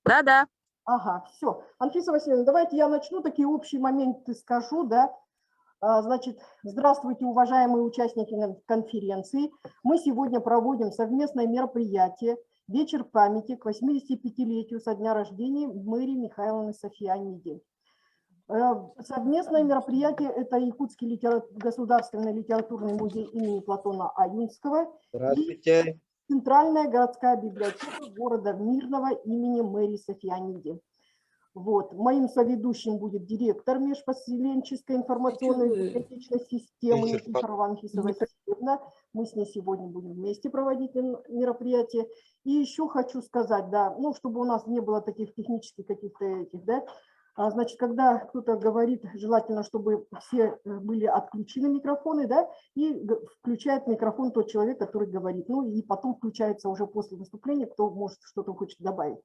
Да-да. Ага, все. Анфиса Васильевна, давайте я начну, такие общие моменты скажу, да. Значит, здравствуйте, уважаемые участники конференции. Мы сегодня проводим совместное мероприятие «Вечер памяти» к 85-летию со дня рождения Мэрии Михайловны Сафианиди. Совместное мероприятие – это Якутский государственный литературный музей имени Платона Аюнского и Центральная городская библиотека города Мирного имени Мэрии Сафианиди. Вот. Моим соведущим будет директор межпоселенческой информационной библиотечной системы Никифорова Анфиса Васильевна. Мы с ней сегодня будем вместе проводить мероприятие. И еще хочу сказать, да, ну, чтобы у нас не было таких технических каких-то этих, да, значит, когда кто-то говорит, желательно, чтобы все были отключены микрофоны, да, и включает микрофон тот человек, который говорит. Ну, и потом включается уже после выступления, кто может что-то хочет добавить.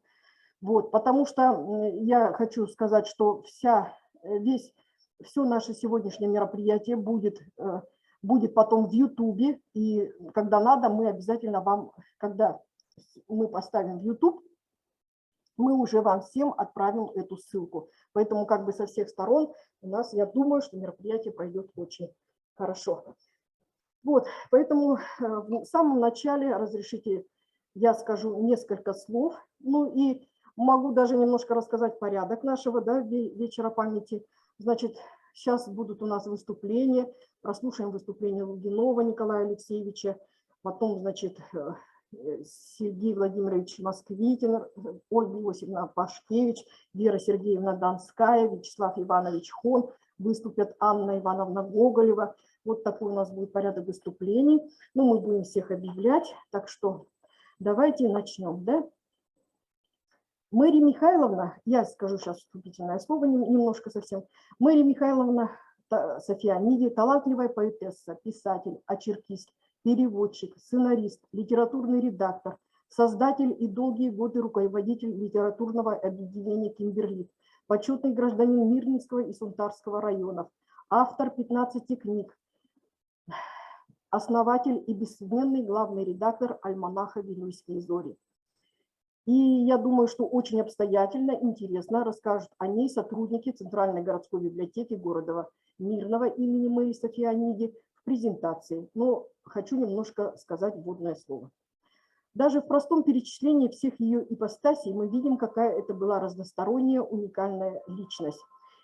Вот, потому что я хочу сказать, что все наше сегодняшнее мероприятие будет потом в YouTube, и когда надо, мы обязательно вам, когда мы поставим в YouTube, мы уже вам всем отправим эту ссылку. Поэтому как бы со всех сторон у нас, я думаю, что мероприятие пройдет очень хорошо. Вот, поэтому в самом начале разрешите, я скажу несколько слов, ну и могу даже немножко рассказать порядок нашего, да, вечера памяти. Значит, сейчас будут у нас выступления, прослушаем выступление Лугинова Николая Алексеевича, потом, значит, Сергей Владимирович Москвитин, Ольга Иосифовна Пашкевич, Вера Сергеевна Донская, Вячеслав Иванович Хон, выступят Анна Ивановна Гоголева. Вот такой у нас будет порядок выступлений. Ну, мы будем всех объявлять, так что давайте начнем, да? Мэрия Михайловна, я скажу сейчас вступительное слово немножко совсем. Мэрия Михайловна Сафианиди, талантливая поэтесса, писатель, очеркист, переводчик, сценарист, литературный редактор, создатель и долгие годы руководитель литературного объединения «Кимберлит», почетный гражданин Мирнинского и Сунтарского районов, автор 15 книг, основатель и бессменный главный редактор альманаха «Вилюйские зори». И я думаю, что очень обстоятельно, интересно расскажут о ней сотрудники Центральной городской библиотеки города Мирного имени Мэрии Сафианиди в презентации. Но хочу немножко сказать вводное слово. Даже в простом перечислении всех ее ипостасей мы видим, какая это была разносторонняя, уникальная личность.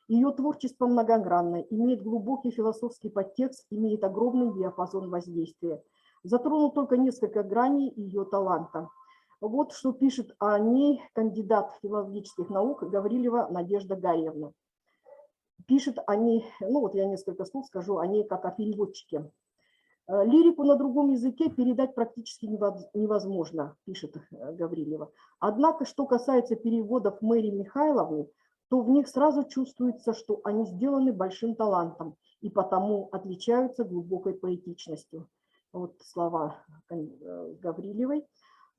Ее творчество многогранное, имеет глубокий философский подтекст, имеет огромный диапазон воздействия. Затронул только несколько граней ее таланта. Вот что пишет о ней кандидат филологических наук Гаврилева Надежда Гарьевна. Пишет о ней, ну вот я несколько слов скажу о ней как о переводчике. Лирику на другом языке передать практически невозможно, пишет Гаврилева. Однако, что касается переводов Мэрии Михайловны, то в них сразу чувствуется, что они сделаны большим талантом и потому отличаются глубокой поэтичностью. Вот слова Гаврилевой.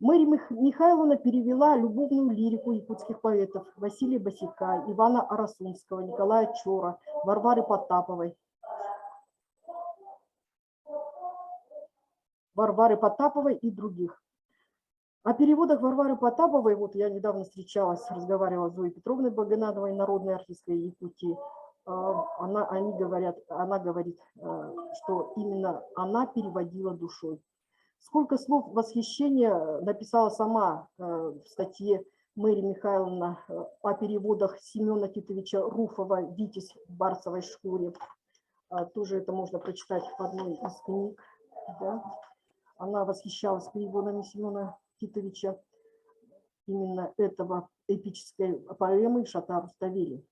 Мэрия Михайловна перевела любовную лирику якутских поэтов Василия Басяка, Ивана Арасунского, Николая Чора, Варвары Потаповой и других. О переводах Варвары Потаповой, вот я недавно встречалась, разговаривала с Зоей Петровной Баганадовой, народной артисткой Якутии. Она говорит, что именно она переводила душой. Сколько слов восхищения написала сама в статье Мэрия Михайловна о переводах Семена Титовича Руфова «Витязь в барсовой шкуре». Тоже это можно прочитать в одной из книг. Да? Она восхищалась переводами Семена Титовича именно этого эпической поэмы «Шатар Руставели».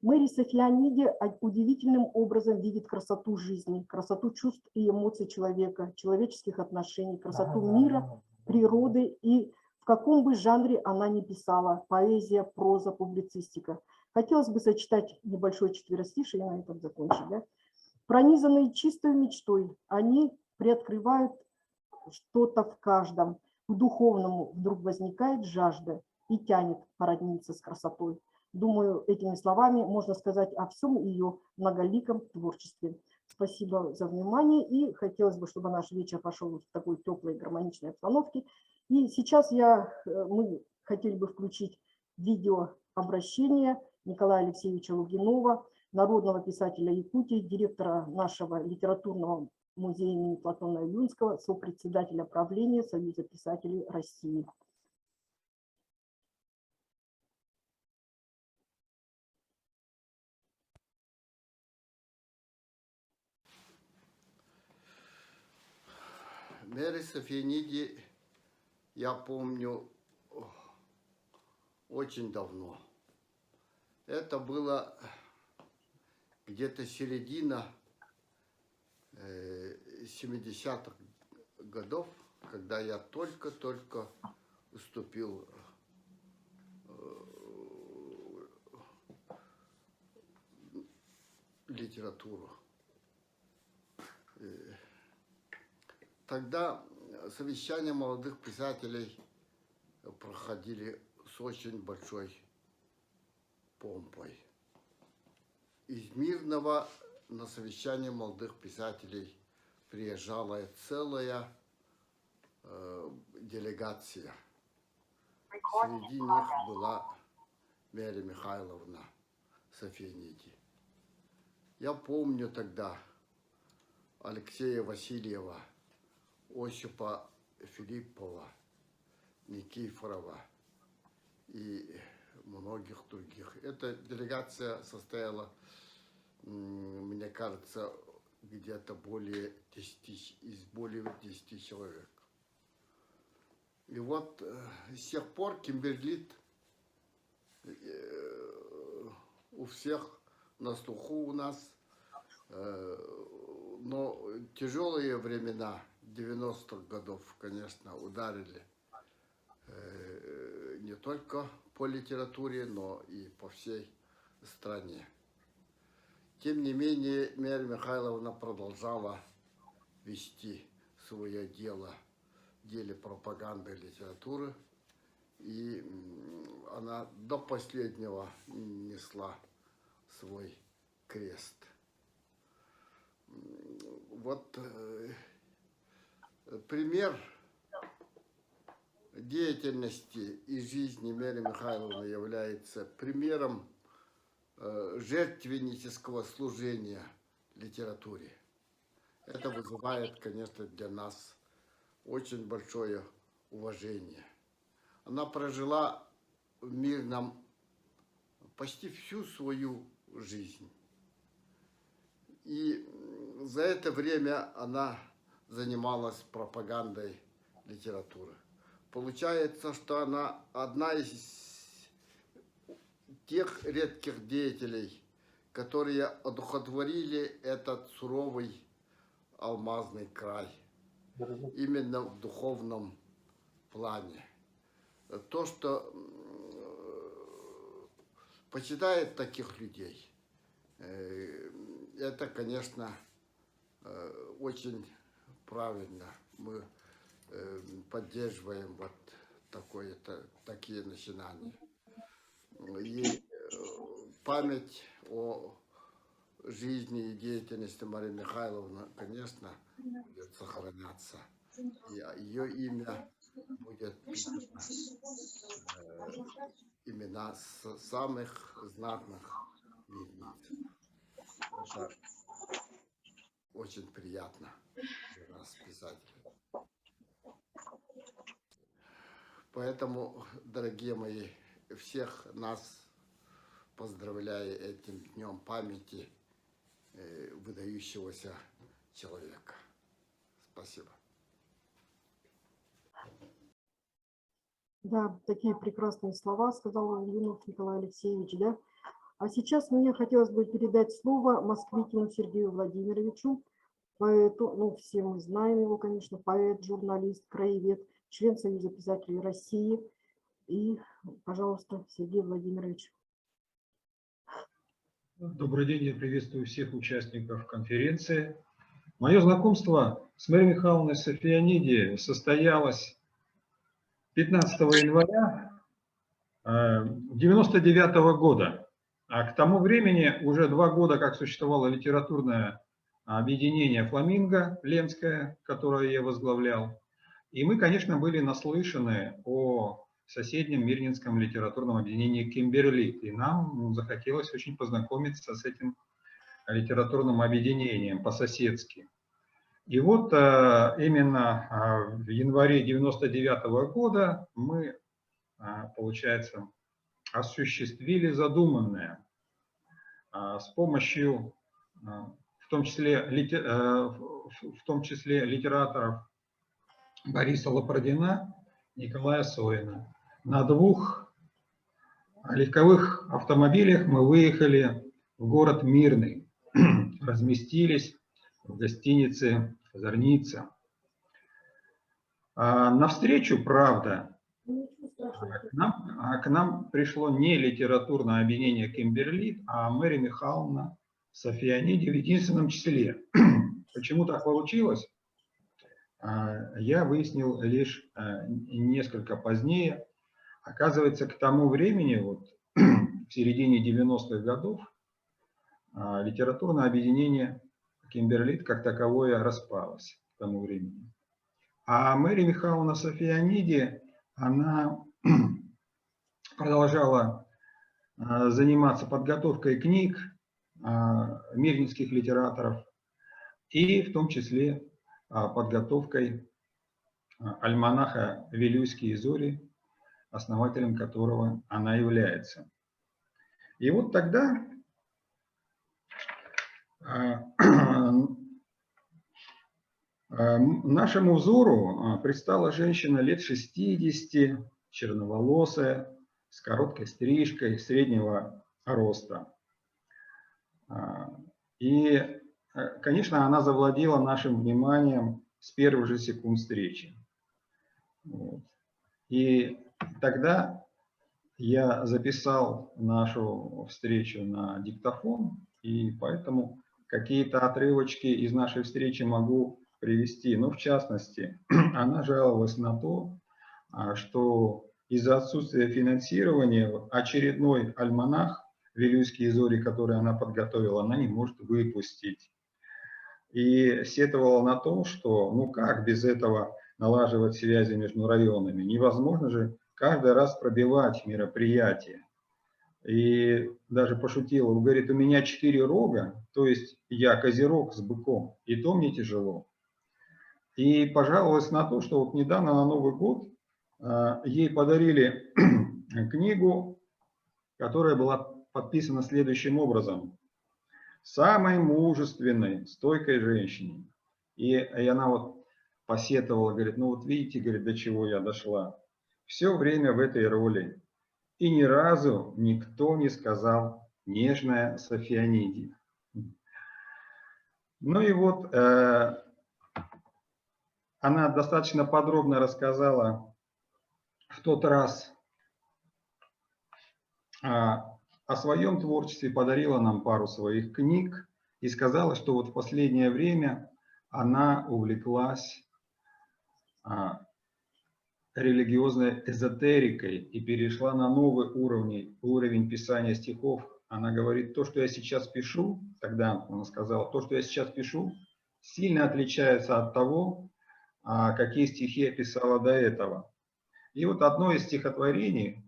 Мэрия Сафианиди удивительным образом видит красоту жизни, красоту чувств и эмоций человека, человеческих отношений, красоту мира, природы и в каком бы жанре она ни писала, поэзия, проза, публицистика. Хотелось бы сочетать небольшое четверостишее, и на этом закончить. Да? Пронизанные чистой мечтой, они приоткрывают что-то в каждом. К духовному вдруг возникает жажда и тянет породниться с красотой. Думаю, этими словами можно сказать о всем ее многоликом творчестве. Спасибо за внимание, и хотелось бы, чтобы наш вечер пошел в такой теплой гармоничной обстановке. И сейчас мы хотели бы включить видеообращение Николая Алексеевича Лугинова, народного писателя Якутии, директора нашего литературного музея имени Платона Юнского, сопредседателя правления Союза писателей России. Мэри Сафияниди я помню очень давно. Это было где-то середина 70-х годов, когда я только-только вступил в литературу. Тогда совещания молодых писателей проходили с очень большой помпой. Из Мирного на совещание молодых писателей приезжала целая делегация. Среди них была Мэри Михайловна Сафияниди. Я помню тогда Алексея Васильева, Осипа Филиппова, Никифорова и многих других. Эта делегация состояла, мне кажется, где-то более 10 человек. И вот с тех пор Кимберлит у всех на слуху у нас, но тяжелые времена 90-х годов, конечно, ударили не только по литературе, но и по всей стране. Тем не менее, Мэри Михайловна продолжала вести свое дело в деле пропаганды литературы, и она до последнего несла свой крест. Вот пример деятельности и жизни Мэри Михайловны является примером жертвеннического служения литературе. Это вызывает, конечно, для нас очень большое уважение. Она прожила в Мирном почти всю свою жизнь. И за это время она занималась пропагандой литературы. Получается, что она одна из тех редких деятелей, которые одухотворили этот суровый алмазный край, именно в духовном плане. То, что почитает таких людей, это, конечно, очень правильно. Мы поддерживаем вот такие начинания. И память о жизни и деятельности Марии Михайловны, конечно, будет сохраняться. И ее имя будет писано, имена самых знатных видниц. Это очень приятно для нас, писателей. Поэтому, дорогие мои, всех нас поздравляю этим днем памяти выдающегося человека. Спасибо. Да, такие прекрасные слова сказал Лугинов Николай Алексеевич, да. А сейчас мне хотелось бы передать слово Москвитину Сергею Владимировичу, поэту, ну, все мы знаем его, конечно, поэт, журналист, краевед, член Союза писателей России. И, пожалуйста, Сергей Владимирович. Добрый день, я приветствую всех участников конференции. Мое знакомство с Мэрией Михайловной Сафияниди состоялось 15 января 1999 года. А к тому времени уже 2 года, как существовало литературное объединение «Фламинго» Ленское, которое я возглавлял. И мы, конечно, были наслышаны о в соседнем Мирнинском литературном объединении «Кимберлит». И нам захотелось очень познакомиться с этим литературным объединением по-соседски. И вот именно в январе 1999 года мы, получается, осуществили задуманное с помощью, в том числе литераторов Бориса Лапрадина, Николая Сорина. На 2 легковых автомобилях мы выехали в город Мирный, разместились в гостинице «Зорница». Навстречу, правда, к нам пришло не литературное объединение «Кимберлит», а Мэри Михайловна Сафияниди в единственном числе. Почему так получилось, я выяснил лишь несколько позднее. Оказывается, к тому времени, вот, в середине 90-х годов, литературное объединение «Кимберлит» как таковое распалось к тому времени. А Мэри Михайловна Сафияниди, она продолжала заниматься подготовкой книг мирнинских литераторов и в том числе подготовкой альманаха «Вилюйские зори», основателем которого она является. И вот тогда нашему взору предстала женщина лет 60, черноволосая, с короткой стрижкой, среднего роста. И, конечно, она завладела нашим вниманием с первых же секунд встречи. И тогда я записал нашу встречу на диктофон, и поэтому какие-то отрывочки из нашей встречи могу привести. Но в частности, она жаловалась на то, что из-за отсутствия финансирования очередной альманах «Вилюйские зори», который она подготовила, она не может выпустить. И сетовала на то, что ну как без этого налаживать связи между районами? Невозможно же каждый раз пробивать мероприятия. И даже пошутила, говорит, у меня 4 рога, то есть я козерог с быком, и то мне тяжело. И пожаловалась на то, что вот недавно на Новый год ей подарили книгу, которая была подписана следующим образом: «Самой мужественной, стойкой женщине». И она вот посетовала, говорит, ну вот видите, говорит, до чего я дошла. Все время в этой роли. И ни разу никто не сказал «нежная Сафияниди». Ну и вот она достаточно подробно рассказала в тот раз о своем творчестве, подарила нам пару своих книг и сказала, что вот в последнее время она увлеклась религиозной эзотерикой и перешла на новый уровень писания стихов. Она говорит, то, что я сейчас пишу, тогда она сказала, то, что я сейчас пишу, сильно отличается от того, какие стихи я писала до этого. И вот одно из стихотворений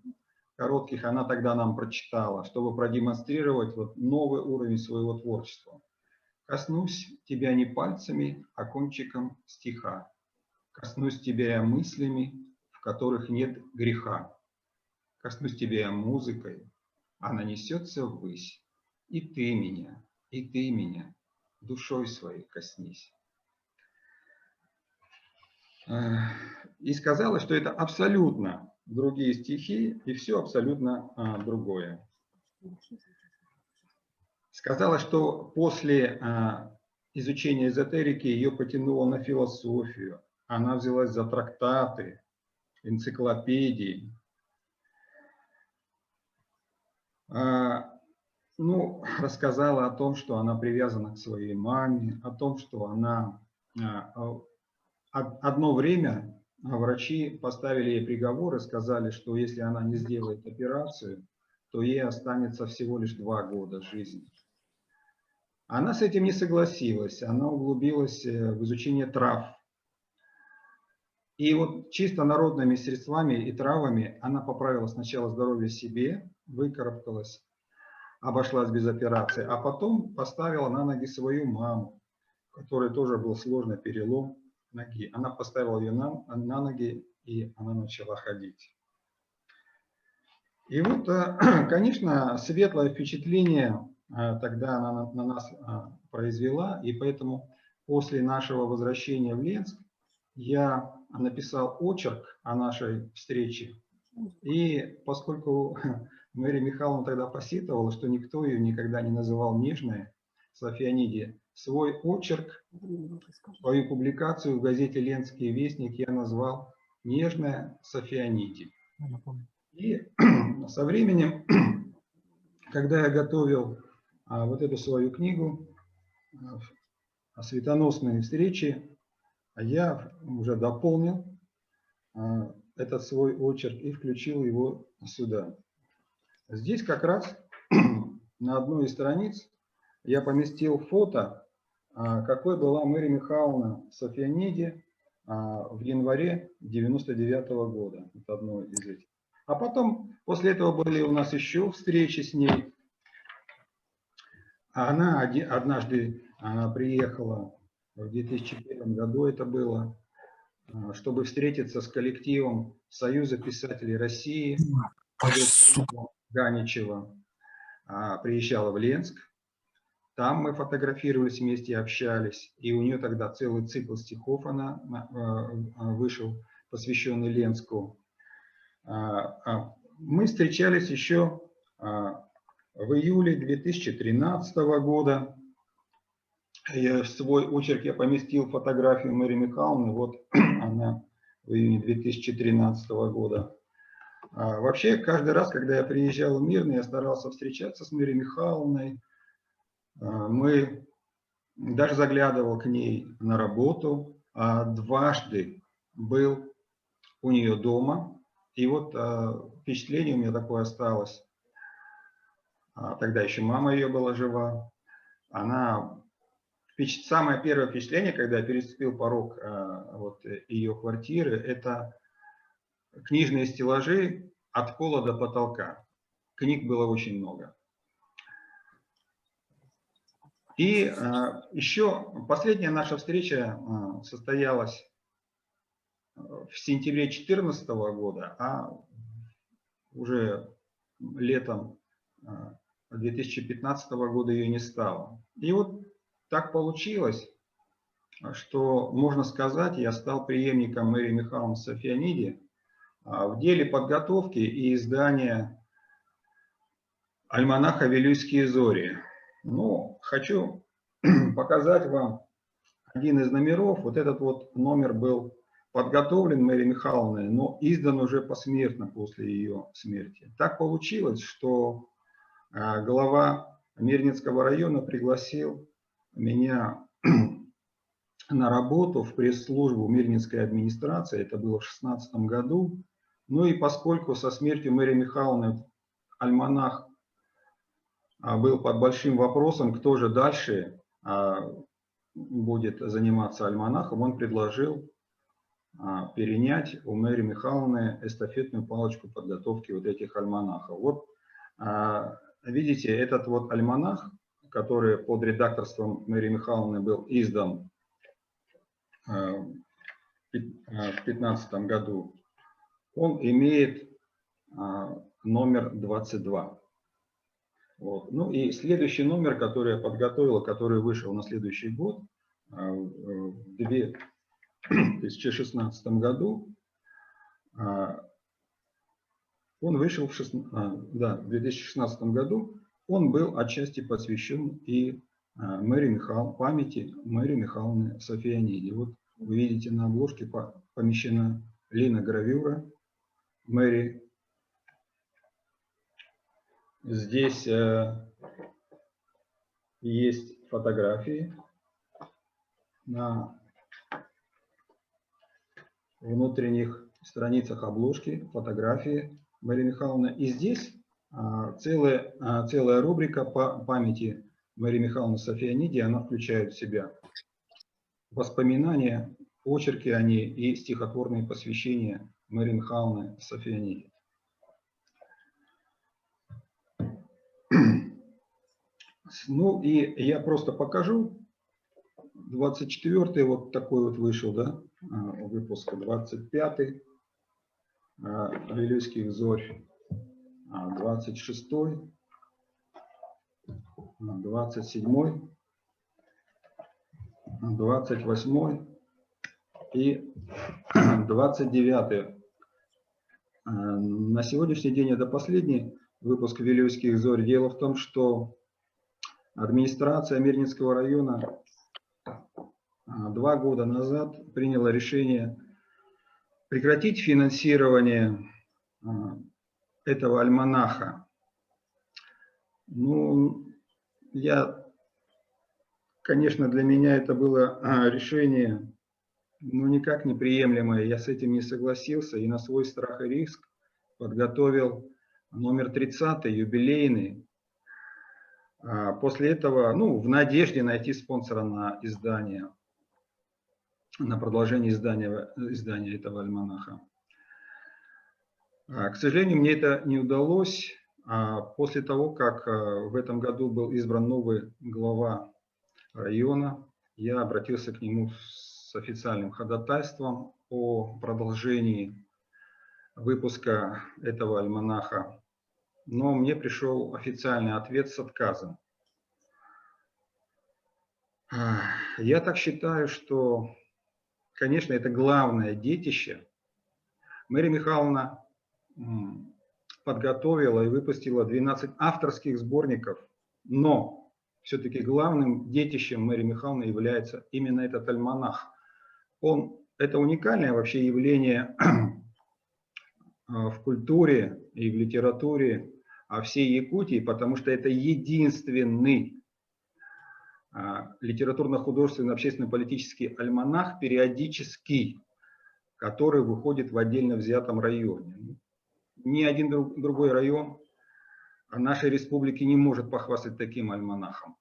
коротких она тогда нам прочитала, чтобы продемонстрировать вот новый уровень своего творчества. «Коснусь тебя не пальцами, а кончиком стиха. Коснусь тебя я мыслями, в которых нет греха. Коснусь тебя я музыкой, она несется ввысь. И ты меня душой своей коснись». И сказала, что это абсолютно другие стихи и все абсолютно другое. Сказала, что после изучения эзотерики ее потянуло на философию. Она взялась за трактаты, энциклопедии. Ну, рассказала о том, что она привязана к своей маме, о том, что она одно время врачи поставили ей приговор и сказали, что если она не сделает операцию, то ей останется всего лишь 2 года жизни. Она с этим не согласилась, она углубилась в изучение трав. И вот чисто народными средствами и травами она поправила сначала здоровье себе, выкарабкалась, обошлась без операции, а потом поставила на ноги свою маму, у которой тоже был сложный перелом ноги. Она поставила ее на ноги, и она начала ходить. И вот, конечно, светлое впечатление тогда она на нас произвела, и поэтому после нашего возвращения в Ленск я написал очерк о нашей встрече. И поскольку Мария Михайловна тогда посетовала, что никто ее никогда не называл нежной Софьяниде, свой очерк, свою публикацию в газете «Ленский вестник» я назвал «Нежная Софьяниде». И со временем, когда я готовил вот эту свою книгу «Светоносные встречи», я уже дополнил этот свой очерк и включил его сюда. Здесь как раз на одной из страниц я поместил фото, какой была Мария Михайловна в Софьяниде в январе 1999 года. Это одно из этих. А потом, после этого были у нас еще встречи с ней. Она однажды приехала в 2001 году, это было, чтобы встретиться с коллективом Союза писателей России, Ганичева. Приезжала в Ленск. Там мы фотографировались вместе, общались. И у нее тогда целый цикл стихов она вышел, посвященный Ленску. Мы встречались еще в июле 2013 года. В свой очерк я поместил фотографию Марии Михайловны. Вот она в июне 2013 года. Вообще, каждый раз, когда я приезжал в Мирный, я старался встречаться с Марией Михайловной. Мы даже заглядывал к ней на работу. Дважды был у нее дома. И вот впечатление у меня такое осталось. Тогда еще мама ее была жива. Самое первое впечатление, когда я переступил порог вот ее квартиры, это книжные стеллажи от пола до потолка. Книг было очень много. И еще последняя наша встреча состоялась в сентябре 2014 года, а уже летом 2015 года ее не стало. И вот так получилось, что, можно сказать, я стал преемником Марии Михайловны Софьяниде в деле подготовки и издания альманаха «Вилюйские зори». Ну, хочу показать вам один из номеров. Вот этот вот номер был подготовлен Марией Михайловной, но издан уже посмертно после ее смерти. Так получилось, что глава Мирнинского района пригласил меня на работу в пресс-службу Мирнинской администрации. Это было в 2016 году. Ну и поскольку со смертью Марии Михайловны альманах был под большим вопросом, кто же дальше будет заниматься альманахом, он предложил перенять у Марии Михайловны эстафетную палочку подготовки вот этих альманахов. Вот видите, этот вот альманах, который под редакторством Марии Михайловны был издан в 2015 году, он имеет номер 22. Вот. Ну и следующий номер, который я подготовил, который вышел на следующий год, в 2016 году, он вышел в 2016 году, он был отчасти посвящен и памяти Марии Михайловны Софьяниде. Вот вы видите, на обложке помещена линогравюра Мэри. Здесь есть фотографии на внутренних страницах обложки, фотографии Марии Михайловны. И здесь целая рубрика по памяти Марии Михайловны Софьяниде. Она включает в себя воспоминания очерки они и стихотворные посвящения Марии Михайловны Сафианиди. Ну и я просто покажу. 24-й вот такой вот вышел, да, выпуск, 25-й Вилюйских зорь, 26-й, 27-й, 28-й и 29-й. На сегодняшний день это последний выпуск Вилюйских зорь. Дело в том, что администрация Мирнинского района 2 года назад приняла решение прекратить финансирование этого альманаха. Ну, конечно, для меня это было решение, ну, никак неприемлемое. Я с этим не согласился и на свой страх и риск подготовил номер 30, юбилейный. После этого, ну, в надежде найти спонсора на издание, на продолжение издания этого альманаха. К сожалению, мне это не удалось. После того, как в этом году был избран новый глава района, я обратился к нему с официальным ходатайством о продолжении выпуска этого альманаха. Но мне пришел официальный ответ с отказом. Я так считаю, что, конечно, это главное детище. Мария Михайловна подготовила и выпустила 12 авторских сборников, но все-таки главным детищем Марии Михайловны является именно этот альманах. Это уникальное вообще явление в культуре и в литературе всей Якутии, потому что это единственный литературно-художественный общественно-политический альманах периодический, который выходит в отдельно взятом районе. Ни один другой район нашей республики не может похвастать таким альманахом.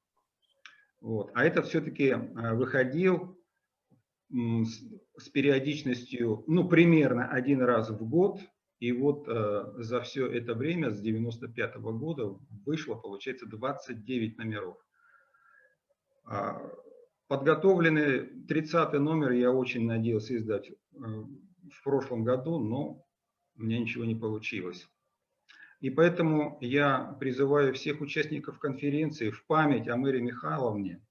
Вот. А этот все-таки выходил с периодичностью, ну, примерно 1 раз в год. И вот за все это время, с 95-го года, вышло, получается, 29 номеров. Подготовленный 30-й номер я очень надеялся издать в прошлом году, но у меня ничего не получилось. И поэтому я призываю всех участников конференции в память о Марии Михайловне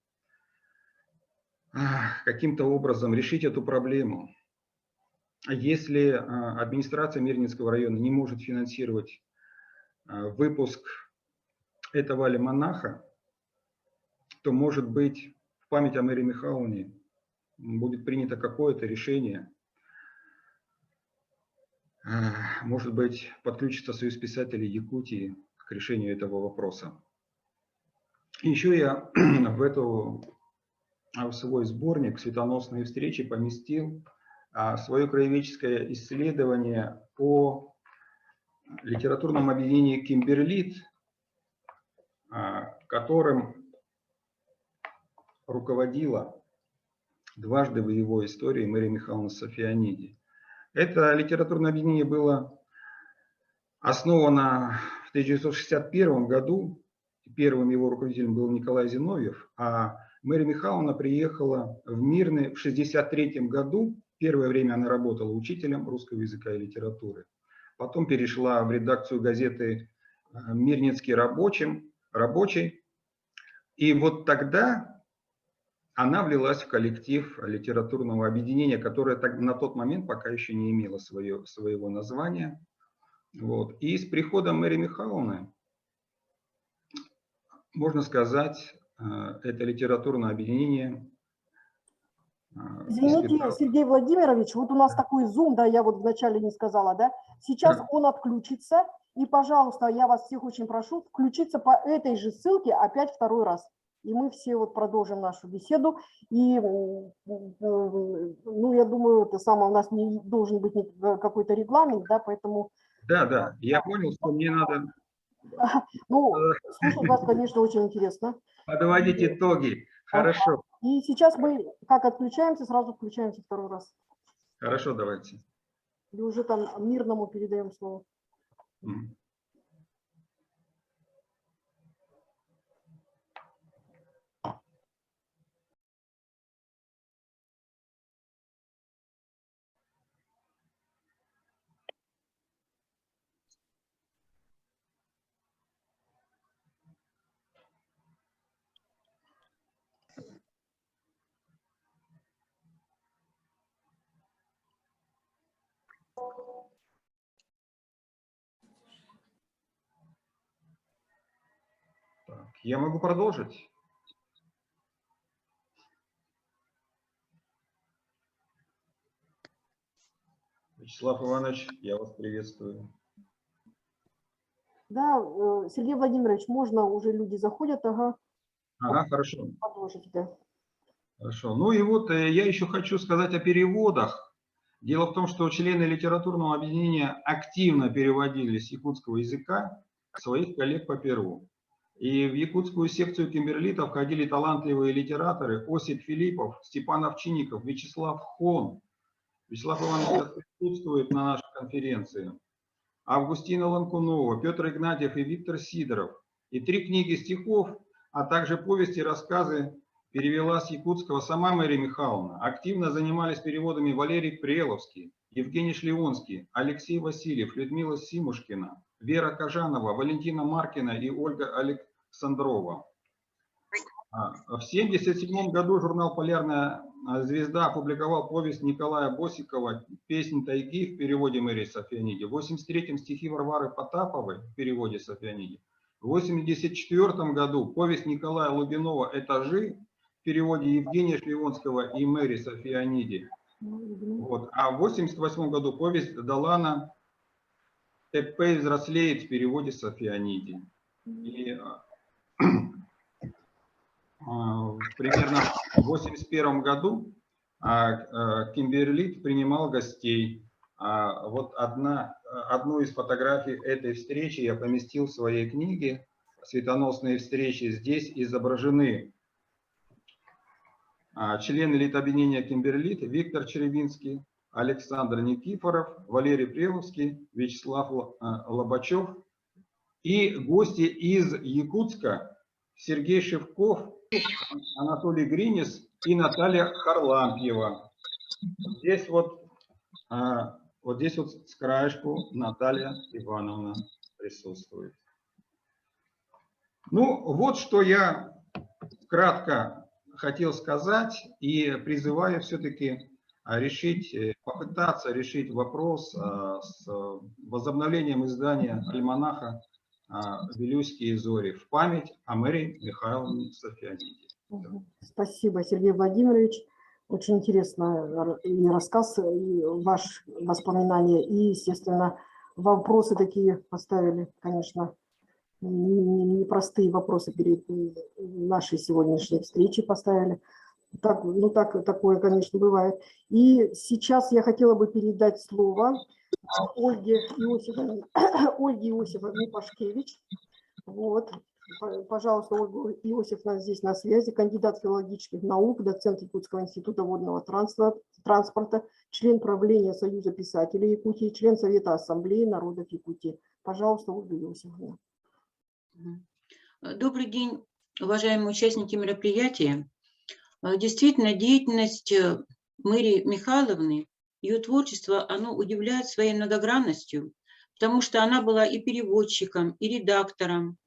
каким-то образом решить эту проблему. Если администрация Мирнинского района не может финансировать выпуск этого альманаха, то, может быть, в память о Марии Михайловне будет принято какое-то решение. Может быть, подключится Союз писателей Якутии к решению этого вопроса. Еще я в свой сборник «Светоносные встречи» поместил свое краеведческое исследование о литературном объединении «Кимберлит», которым руководила дважды в его истории Мария Михайловна Сафианиди. Это литературное объединение было основано в 1961 году. Первым его руководителем был Николай Зиновьев, а Мария Михайловна приехала в Мирный в 1963 году. Первое время она работала учителем русского языка и литературы. Потом перешла в редакцию газеты «Мирнинский рабочий». И вот тогда она влилась в коллектив литературного объединения, которое на тот момент пока еще не имело своего названия. Вот. И с приходом Марии Михайловны, можно сказать, это литературное объединение. Извините, Сергей Владимирович, вот у нас такой зум, да, я вот вначале не сказала, да, сейчас он отключится, и, пожалуйста, я вас всех очень прошу включиться по этой же ссылке опять 2-й раз. И мы все вот продолжим нашу беседу. И, ну, я думаю, это самое, у нас не должен быть какой-то регламент, да, поэтому... Да, я понял, что мне надо... Ну, слушать вас, конечно, очень интересно. Подводить итоги. Хорошо. И сейчас мы, как отключаемся, сразу включаемся второй раз. Хорошо, давайте. Или уже там Мирному передаем слово. Мгм. Так, я могу продолжить? Вячеслав Иванович, я вас приветствую. Да, Сергей Владимирович, можно, уже люди заходят, ага, Ага, хорошо. продолжите, да. Хорошо. Ну и вот я еще хочу сказать о переводах. Дело в том, что члены литературного объединения активно переводили с якутского языка своих коллег по Перу. И в якутскую секцию Кимберлита входили талантливые литераторы Осип Филиппов, Степан Овчинников, Вячеслав Хон. Вячеслав Иванович присутствует на нашей конференции. Августина Ланкунова, Петр Игнатьев и Виктор Сидоров. И 3 книги стихов, а также повести и рассказы перевела с якутского сама Мария Михайловна. Активно занимались переводами Валерий Преловский, Евгений Шлеонский, Алексей Васильев, Людмила Симушкина, Вера Кожанова, Валентина Маркина и Ольга Александрова. В 1977 году журнал «Полярная звезда» опубликовал повесть Николая Босикова «Песнь тайги» в переводе Марии Сафиониди. В 1983 стихи Варвары Потаповой в переводе Сафиониди. В 1984 году повесть Николая Лубинова «Этажи» в переводе Евгения Шлеонского и Мэри Сафиониди. Вот. А в 1988 году повесть Далана «Теппей взрослеет» в переводе Сафиониди. И примерно в 1981 году Кимберлит принимал гостей. Вот одну из фотографий этой встречи я поместил в своей книге «Светоносные встречи». Здесь изображены члены литобъединения Кимберлит Виктор Черевинский, Александр Никифоров, Валерий Преловский, Вячеслав Лобачев и гости из Якутска Сергей Шевков, Анатолий Гринис и Наталья Харлампьева. Здесь вот здесь вот с краешку Наталья Ивановна присутствует. Ну, вот что я кратко хотел сказать и призываю все-таки попытаться решить вопрос с возобновлением издания альманаха «Вилюйские зори» в память о Марии Михайловне Сафиониди. Спасибо, Сергей Владимирович. Очень интересно и рассказ, и ваше воспоминание, и, естественно, вопросы такие поставили, конечно, непростые вопросы перед нашей сегодняшней встречей поставили. Так, ну, такое, конечно, бывает. И сейчас я хотела бы передать слово Ольге Иосифовне Пашкевич. Вот. Пожалуйста, Ольга Иосифовна здесь на связи, кандидат филологических наук, доцент Якутского института водного транспорта, член правления Союза писателей Якутии, член Совета Ассамблеи народов Якутии. Пожалуйста, Ольга Иосифовна. Добрый день, уважаемые участники мероприятия. Действительно, деятельность Марии Михайловны, ее творчество, оно удивляет своей многогранностью, потому что она была и переводчиком, и редактором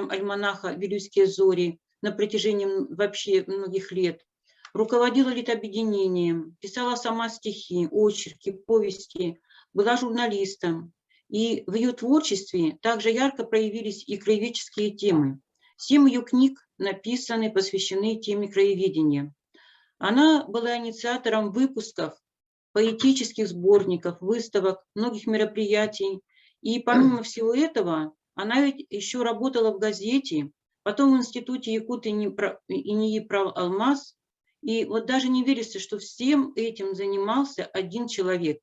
альманаха «Вилюйские зори» на протяжении вообще многих лет. Руководила литобъединением, писала сама стихи, очерки, повести, была журналистом. И в ее творчестве также ярко проявились и краеведческие темы. 7 ее книг написаны, посвящены теме краеведения. Она была инициатором выпусков поэтических сборников, выставок, многих мероприятий. И помимо всего этого, она ведь еще работала в газете, потом в институте Якуты и НИИ «Прав Алмаз». И вот даже не верится, что всем этим занимался один человек.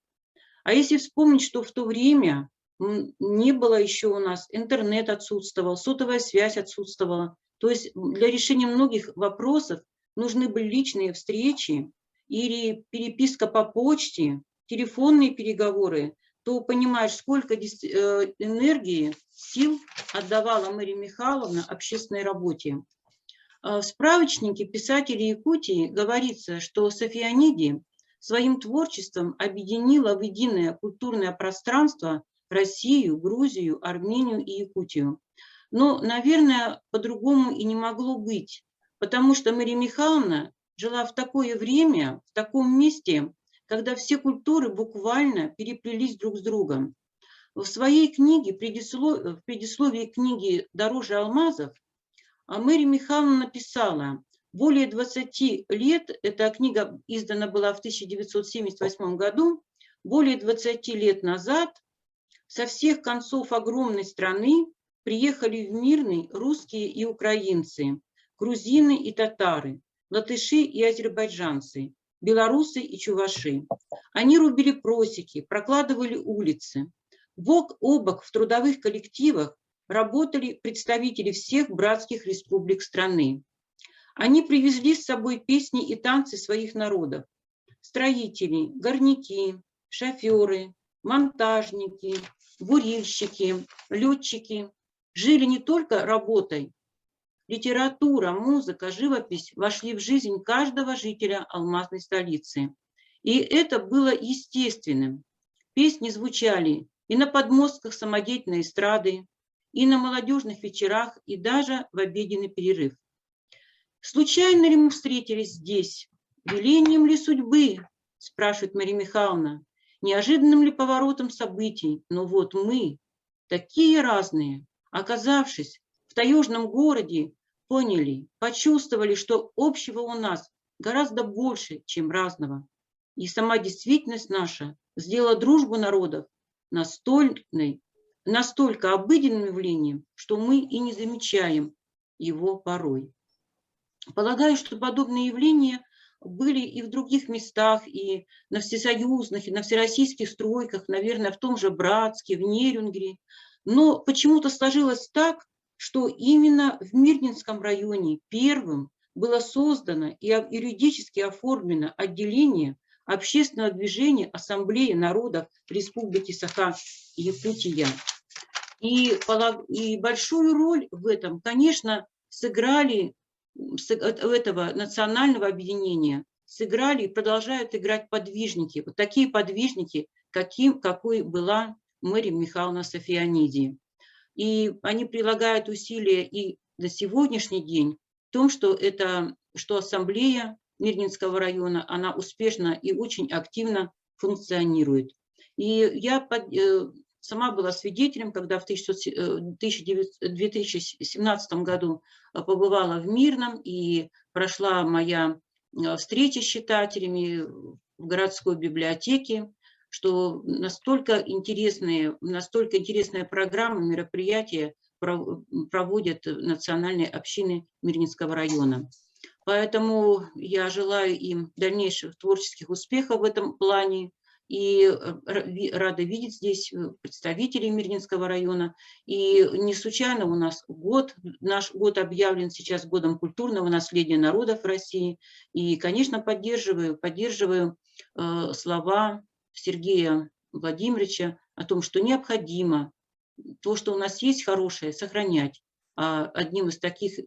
А если вспомнить, что в то время не было еще у нас, интернет отсутствовал, сотовая связь отсутствовала, То есть для решения многих вопросов нужны были личные встречи или переписка по почте, телефонные переговоры, то понимаешь, сколько энергии, сил отдавала Мария Михайловна общественной работе. В справочнике писателей Якутии говорится, что Софьяниди своим творчеством объединила в единое культурное пространство Россию, Грузию, Армению и Якутию. Но, наверное, по-другому и не могло быть, потому что Мария Михайловна жила в такое время, в таком месте, когда все культуры буквально переплелись друг с другом. В своей книге, в предисловии книги «Дороже алмазов», Мария Михайловна написала: более 20 лет, эта книга издана была в 1978 году, более 20 лет назад со всех концов огромной страны приехали в Мирный русские и украинцы, грузины и татары, латыши и азербайджанцы, белорусы и чуваши. Они рубили просеки, прокладывали улицы. Бок о бок в трудовых коллективах работали представители всех братских республик страны. Они привезли с собой песни и танцы своих народов. Строители, горняки, шоферы, монтажники, бурильщики, летчики жили не только работой. Литература, музыка, живопись вошли в жизнь каждого жителя алмазной столицы. И это было естественным. Песни звучали и на подмостках самодеятельной эстрады, и на молодежных вечерах, и даже в обеденный перерыв. Случайно ли мы встретились здесь? Велением ли судьбы? Спрашивает Мария Михайловна. Неожиданным ли поворотом событий? Но вот мы, такие разные, оказавшись в таежном городе, поняли, почувствовали, что общего у нас гораздо больше, чем разного. И сама действительность наша сделала дружбу народов настолько обыденным явлением, что мы и не замечаем его порой. Полагаю, что подобные явления были и в других местах, и на всесоюзных, и на всероссийских стройках, наверное, в том же Братске, в Нерюнгри. Но почему-то сложилось так, что именно в Мирнинском районе первым было создано и юридически оформлено отделение общественного движения Ассамблеи народов Республики Саха-Якутия. И большую роль в этом, конечно, сыграли этого национального объединения, сыграли и продолжают играть подвижники. Вот такие подвижники, какой была Мария Михайловна Софьяниди. И они прилагают усилия и на сегодняшний день в том, что Ассамблея Мирнинского района, она успешно и очень активно функционирует. И я сама была свидетелем, когда в 2017 году побывала в Мирном, и прошла моя встреча с читателями в городской библиотеке, что настолько интересные программы, мероприятия проводят национальные общины Мирнинского района. Поэтому я желаю им дальнейших творческих успехов в этом плане и рада видеть здесь представителей Мирнинского района. И не случайно у нас наш год объявлен сейчас годом культурного наследия народов России. И, конечно, поддерживаю слова Сергея Владимировича о том, что необходимо то, что у нас есть хорошее, сохранять. А одним из таких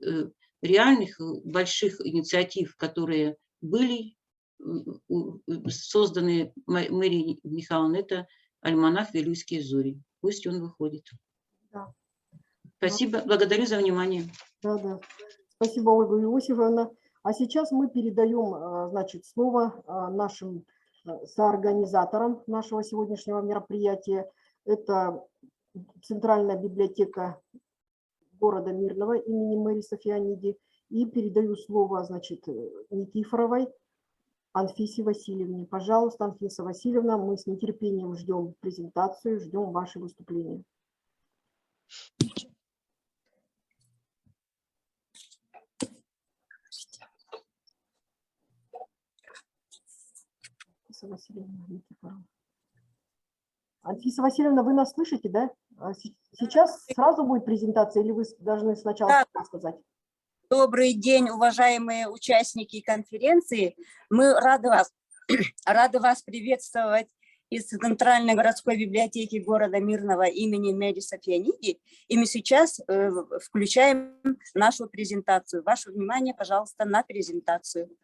реальных больших инициатив, которые были созданы Марией Михайловной, это альманах «Вилюйские зори». Пусть он выходит. Да. Спасибо, благодарю за внимание. Да. Спасибо, Ольга Иосифовна. А сейчас мы передаем, значит, слово нашим соорганизаторам нашего сегодняшнего мероприятия. Это Центральная библиотека города Мирного имени Марии Софьяниди. И передаю слово, значит, Никифоровой Анфисе Васильевне. Пожалуйста, Анфиса Васильевна, мы с нетерпением ждем презентацию, ждем ваше выступление. Анфиса Васильевна, вы нас слышите, да? Сейчас сразу будет презентация или вы должны сначала сказать? Добрый день, уважаемые участники конференции. Мы рады вас приветствовать из Центральной городской библиотеки города Мирного имени Мэри Сафианиди. И мы сейчас включаем нашу презентацию. Ваше внимание, пожалуйста, на презентацию.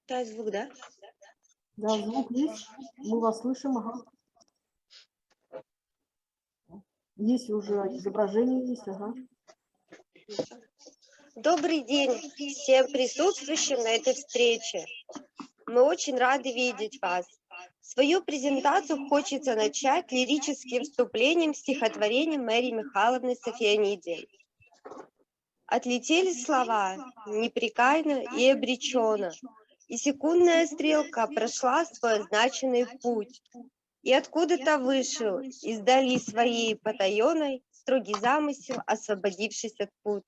Да, звук, да? Да, звук есть, мы вас слышим. Ага. Есть уже изображение, есть, ага. Добрый день всем присутствующим на этой встрече. Мы очень рады видеть вас. Свою презентацию хочется начать лирическим вступлением стихотворением Марии Михайловны Сафианиди. Отлетели слова непрекаянно и обреченно, и секундная стрелка прошла свой означенный путь. И откуда-то вышел, издали своей потаенной, строгий замысел, освободившись от пут.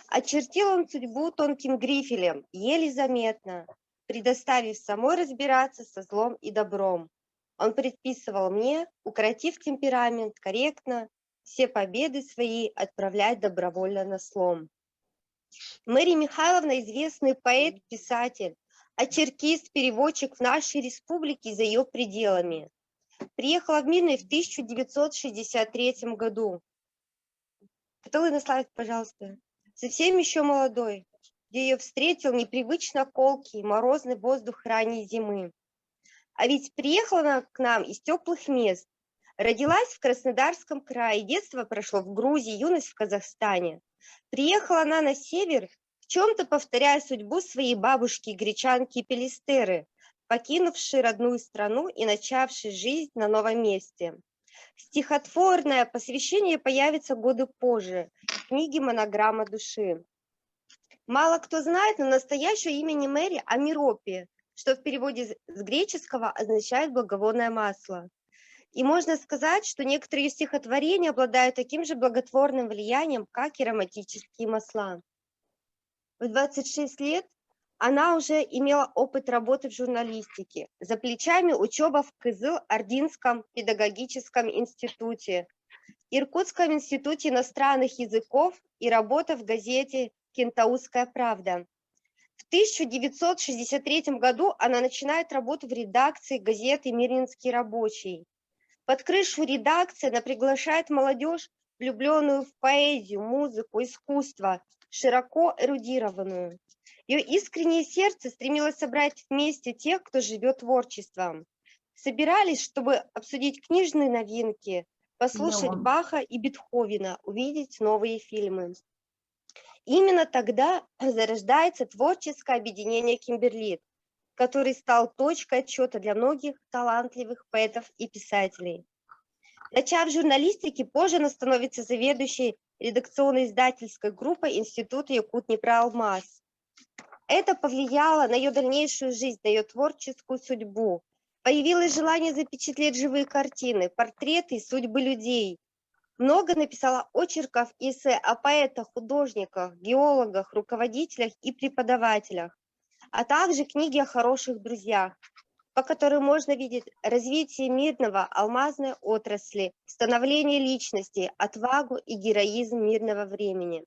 Очертил он судьбу тонким грифелем, еле заметно, предоставив самой разбираться со злом и добром. Он предписывал мне, укротив темперамент корректно, все победы свои отправлять добровольно на слом. Мария Михайловна – известный поэт, писатель, а черкист, переводчик в нашей республике и за ее пределами. Приехала в Мирный в 1963 году. Готовы наславить, пожалуйста? Совсем еще молодой, где ее встретил непривычно колкий морозный воздух ранней зимы. А ведь приехала она к нам из теплых мест. Родилась в Краснодарском крае, детство прошло в Грузии, юность в Казахстане. Приехала она на север, в чем-то повторяя судьбу своей бабушки, гречанки Пелистеры, покинувшей родную страну и начавшей жизнь на новом месте. Стихотворное посвящение появится годы позже, в книге «Монограмма души». Мало кто знает, но настоящее имя не Мэри, а Миропия, что в переводе с греческого означает «благовонное масло». И можно сказать, что некоторые стихотворения обладают таким же благотворным влиянием, как и романтические масла. В 26 лет она уже имела опыт работы в журналистике. За плечами учеба в Кызыл-Ординском педагогическом институте, Иркутском институте иностранных языков и работа в газете «Кентаусская правда». В 1963 году она начинает работу в редакции газеты «Мирнинский рабочий». Под крышу редакции она приглашает молодежь, влюбленную в поэзию, музыку, искусство, широко эрудированную. Ее искреннее сердце стремилось собрать вместе тех, кто живет творчеством. Собирались, чтобы обсудить книжные новинки, послушать Баха и Бетховена, увидеть новые фильмы. Именно тогда зарождается творческое объединение «Кимберлит», который стал точкой отсчета для многих талантливых поэтов и писателей. Начав журналистики, позже она становится заведующей редакционной издательской группой Института Якут-Днепра-Алмаз. Это повлияло на ее дальнейшую жизнь, на ее творческую судьбу. Появилось желание запечатлеть живые картины, портреты и судьбы людей. Много написала очерков и эссе о поэтах, художниках, геологах, руководителях и преподавателях, а также книги о хороших друзьях, по которым можно видеть развитие Мирного, алмазной отрасли, становление личности, отвагу и героизм мирного времени.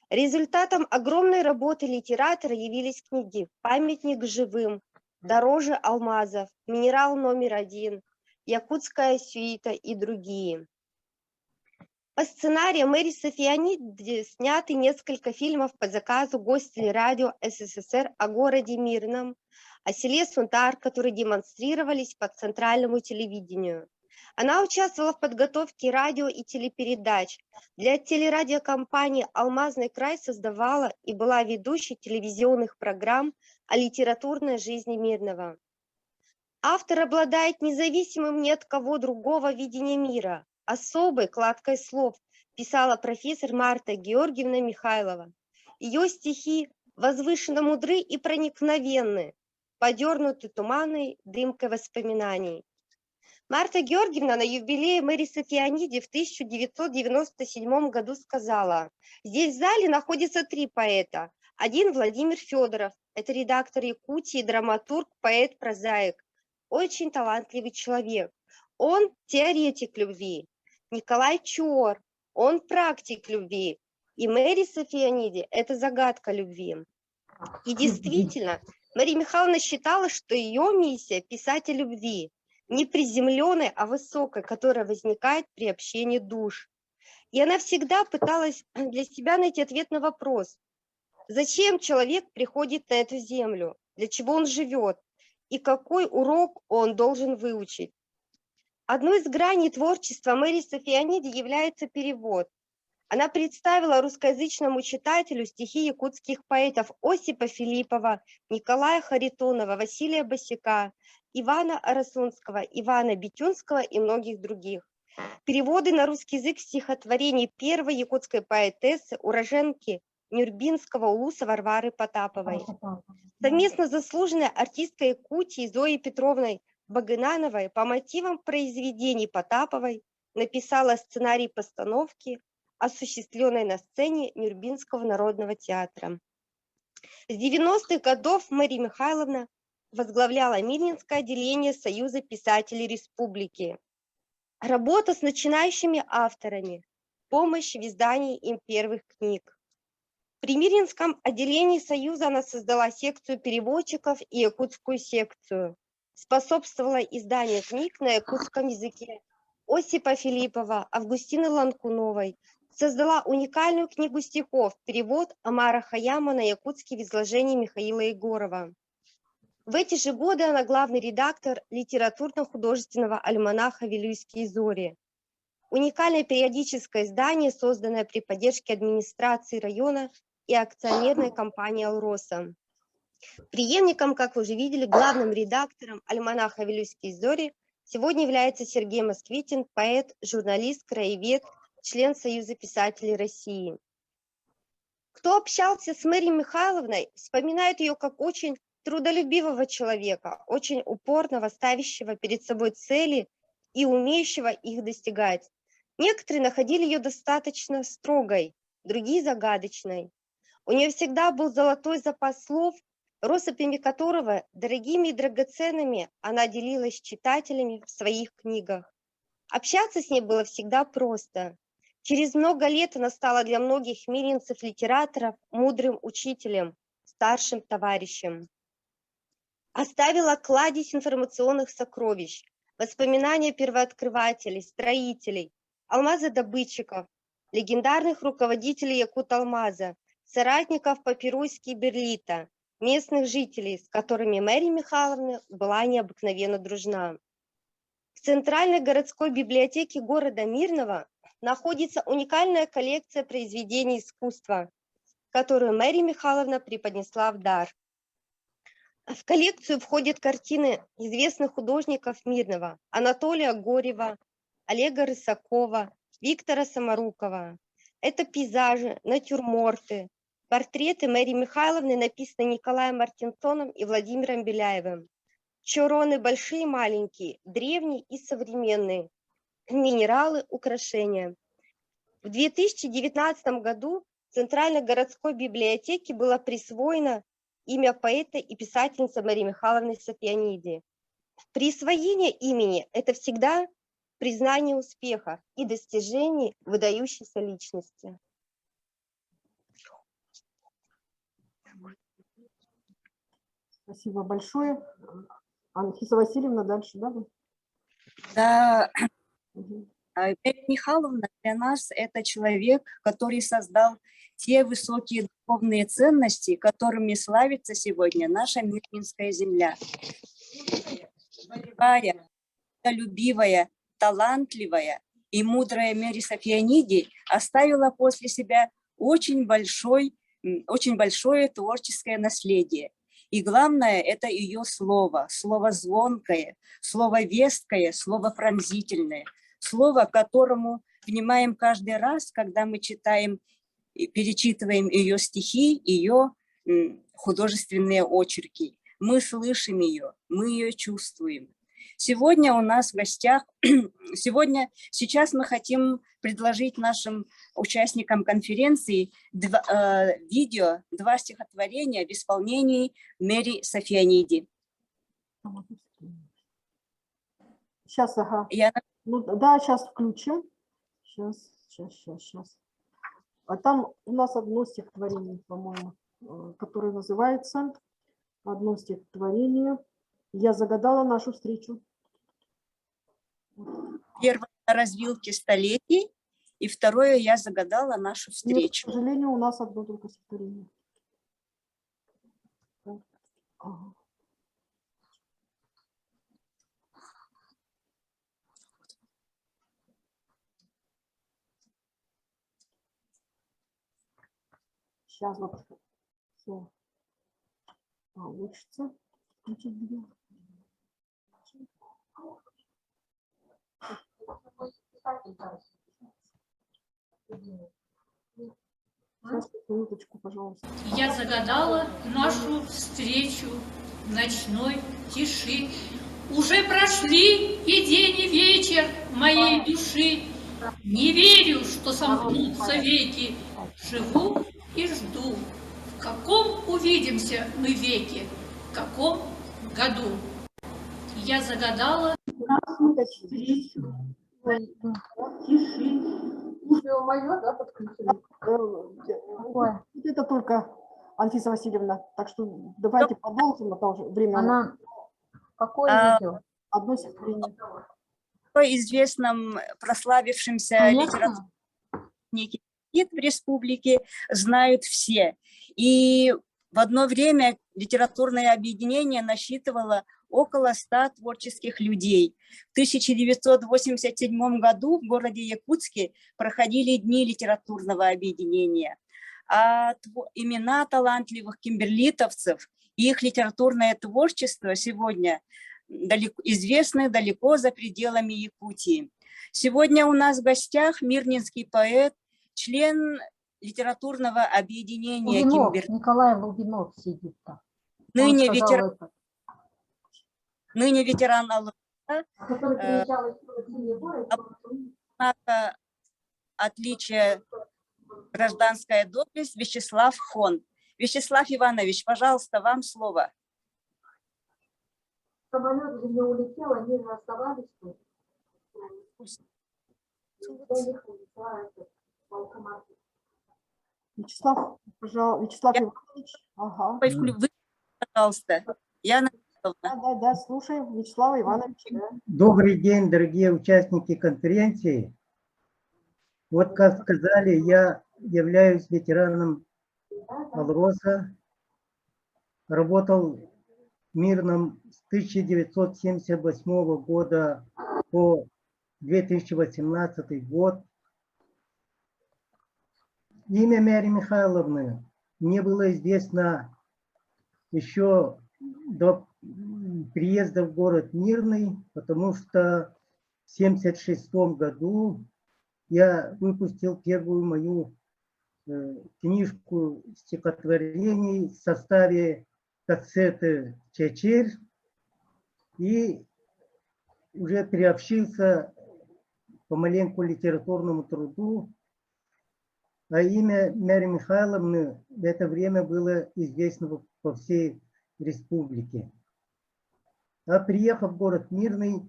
Результатом огромной работы литератора явились книги «Памятник живым», «Дороже алмазов», «Минерал номер 1», «Якутская сюита» и другие. По сценарию Мэри Сафианиди сняты несколько фильмов по заказу Гостелерадио СССР о городе Мирном, о селе Сунтар, которые демонстрировались по центральному телевидению. Она участвовала в подготовке радио и телепередач. Для телерадиокомпании «Алмазный край» создавала и была ведущей телевизионных программ о литературной жизни Мирного. Автор обладает независимым ни от кого другого видением мира, особой кладкой слов, писала профессор Марта Георгиевна Михайлова. Ее стихи возвышенно мудры и проникновенны, подернуты туманной дымкой воспоминаний. Марта Георгиевна на юбилее Мэри Сафианиди в 1997 году сказала: «Здесь в зале находится 3 поэта, Один Владимир Федоров, это редактор Якутии, драматург, поэт, прозаик. Очень талантливый человек. Он теоретик любви. Николай Чор, он практик любви. И Мэри Софианиди – это загадка любви. И действительно, Мария Михайловна считала, что ее миссия – писатель любви, не приземленной, а высокой, которая возникает при общении душ. И она всегда пыталась для себя найти ответ на вопрос, зачем человек приходит на эту землю, для чего он живет и какой урок он должен выучить. Одной из граней творчества Мэри Софианиди является перевод. Она представила русскоязычному читателю стихи якутских поэтов Осипа Филиппова, Николая Харитонова, Василия Босяка, Ивана Арасунского, Ивана Битюнского и многих других. Переводы на русский язык стихотворений первой якутской поэтессы, уроженки Нюрбинского улуса Варвары Потаповой. Совместно с заслуженной артисткой Якутии Зоей Петровной Багынановой по мотивам произведений Потаповой написала сценарий постановки, осуществленной на сцене Нюрбинского народного театра. С 90-х годов Мария Михайловна возглавляла Милинское отделение Союза писателей Республики. Работа с начинающими авторами, помощь в издании им первых книг. При Миринском отделении Союза она создала секцию переводчиков и якутскую секцию. Способствовала изданию книг на якутском языке Осипа Филиппова, Августины Ланкуновой. Создала уникальную книгу стихов, перевод Омара Хаяма на якутский в изложении Михаила Егорова. В эти же годы она главный редактор литературно-художественного альманаха «Вилюйские зори». Уникальное периодическое издание, созданное при поддержке администрации района и акционерной компании «Алроса». Преемником, как вы уже видели, главным редактором альманаха «Вилюйские зори» сегодня является Сергей Москвитин, поэт, журналист, краевед, член Союза писателей России. Кто общался с Мэрией Михайловной, вспоминает ее как очень трудолюбивого человека, очень упорного, ставящего перед собой цели и умеющего их достигать. Некоторые находили ее достаточно строгой, другие загадочной. У нее всегда был золотой запас слов, россыпями которого, дорогими и драгоценными, она делилась с читателями в своих книгах. Общаться с ней было всегда просто. Через много лет она стала для многих миринцев-литераторов мудрым учителем, старшим товарищем. Оставила кладезь информационных сокровищ, воспоминания первооткрывателей, строителей, алмазодобытчиков, легендарных руководителей Якут-Алмаза, соратников Папируйски и Берлита, местных жителей, с которыми Мария Михайловна была необыкновенно дружна. В Центральной городской библиотеке города Мирного находится уникальная коллекция произведений искусства, которую Мария Михайловна преподнесла в дар. В коллекцию входят картины известных художников Мирного: Анатолия Горева, Олега Рысакова, Виктора Самарукова. Это пейзажи, натюрморты, портреты Марии Михайловны, написанные Николаем Мартинсоном и Владимиром Беляевым. Чороны большие и маленькие, древние и современные, минералы, украшения. В 2019 году Центральной городской библиотеке было присвоено имя поэта и писательницы Марии Михайловны Софианиди. Присвоение имени – это всегда признание успеха и достижений выдающейся личности. Спасибо большое. Анфиса Васильевна, дальше, да? Да, Мгм. Мария Михайловна для нас это человек, который создал те высокие духовные ценности, которыми славится сегодня наша Мирнинская земля. Волевая, трудолюбивая, талантливая и мудрая Мэри Софианиди оставила после себя очень большое творческое наследие. И главное, это ее слово звонкое, слово весткое, слово пронзительное, слово, которому внимаем каждый раз, когда мы читаем и перечитываем ее стихи, ее художественные очерки. Мы слышим ее, мы ее чувствуем. Сегодня у нас в гостях, сейчас мы хотим предложить нашим участникам конференции видео, 2 стихотворения в исполнении Мэри Сафианиди. Сейчас, ага. Я Ну, да, сейчас включим. Сейчас. А там у нас одно стихотворение, по-моему, которое называется «Одно стихотворение. Я загадала нашу встречу». первое на развилке столетий, и второе я загадала нашу Нет, к встречу. сожалению, у нас одно только стихотворение. Так, ага. Сейчас вот все получится. Включить видео. Сейчас, минуточку, пожалуйста. Я загадала нашу встречу в ночной тиши. Уже прошли и день, и вечер моей души. Не верю, что сомкнутся веки. Живу и жду. В каком увидимся мы веке, в каком году? Я загадала Встречу. Тиши. Мое, да, подключили? Вот это только Анфиса Васильевна. Так что давайте продолжим, а то уже время. Она какое видео? Одно стихотворение. По известном прославившемся литературном в республике знают все. И в одно время литературное объединение насчитывало около 100 творческих людей. В 1987 году в городе Якутске проходили дни литературного объединения. А имена талантливых кимберлитовцев и их литературное творчество сегодня известны далеко за пределами Якутии. Сегодня у нас в гостях мирнинский поэт, член литературного объединения Лугинов, Николай Лугинов сидит там. ныне ветеран отличие гражданская доблесть Вячеслав Хон. Вячеслав Иванович, пожалуйста, вам слово. Самолет же не улетел, они же оставались тут. Вячеслав, пожалуйста, Вячеслав Иванович. Ага. Вы, пожалуйста. Я Да, слушаем Вячеслава Ивановича. Да. Добрый день, дорогие участники конференции. Вот как сказали, я являюсь ветераном Алроса, работал в Мирном с 1978 года по 2018 год. Имя Мэри Михайловны мне было известно еще до приезда в город Мирный, потому что в 1976 году я выпустил первую мою книжку стихотворений в составе кассеты «Чечерь» и уже приобщился помаленьку литературному труду. А имя Мэри Михайловны в это время было известно по всей республике. А приехав в город Мирный,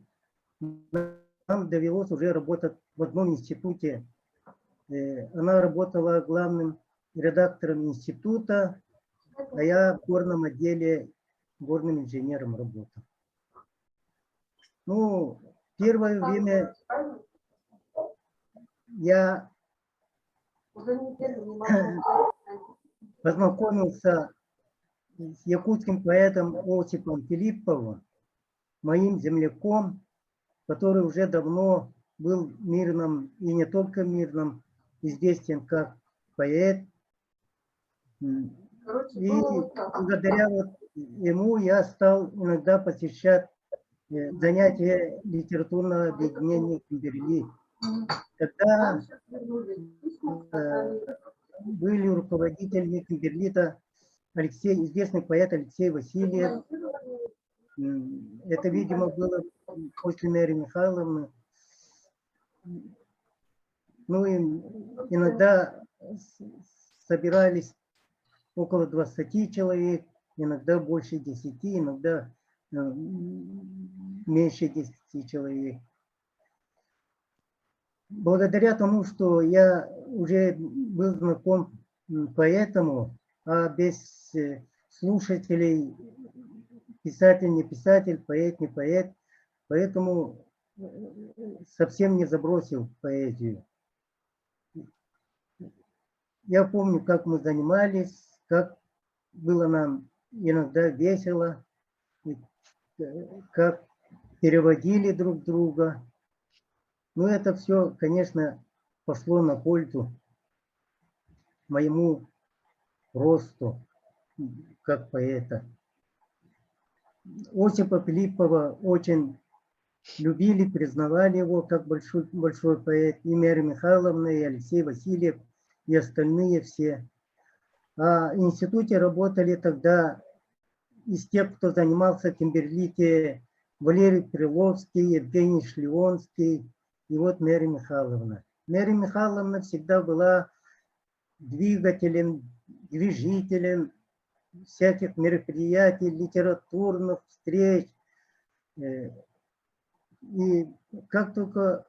нам довелось уже работать в одном институте. Она работала главным редактором института, а я в горном отделе горным инженером работал. Ну, первое время я познакомился с якутским поэтом Осипом Филипповым, моим земляком, который уже давно был Мирным, и не только Мирным, известен как поэт. И благодаря вот ему я стал иногда посещать занятия литературного объединения Кимберли. Когда были руководителями Кимберлита известный поэт Алексей Васильев Это, видимо, было после Неры Михайловны. Ну и иногда собирались около 20 человек, иногда больше 10, иногда меньше 10 человек. Благодаря тому, что я уже был знаком поэтому, а без слушателей писатель, не писатель, поэт, не поэт, поэтому совсем не забросил поэзию. Я помню, как мы занимались, как было нам иногда весело, как переводили друг друга. Но это все, конечно, пошло на пользу моему росту как поэта. Осипа Филиппова очень любили, признавали его как большой поэт. И Нера Михайловна, и Алексей Васильев, и остальные все. А в институте работали тогда из тех, кто занимался в Кимберлите, Валерий Крыловский, Евгений Шлеонский и вот Нера Михайловна. Нера Михайловна всегда была двигателем, движителем всяких мероприятий, литературных встреч. И как только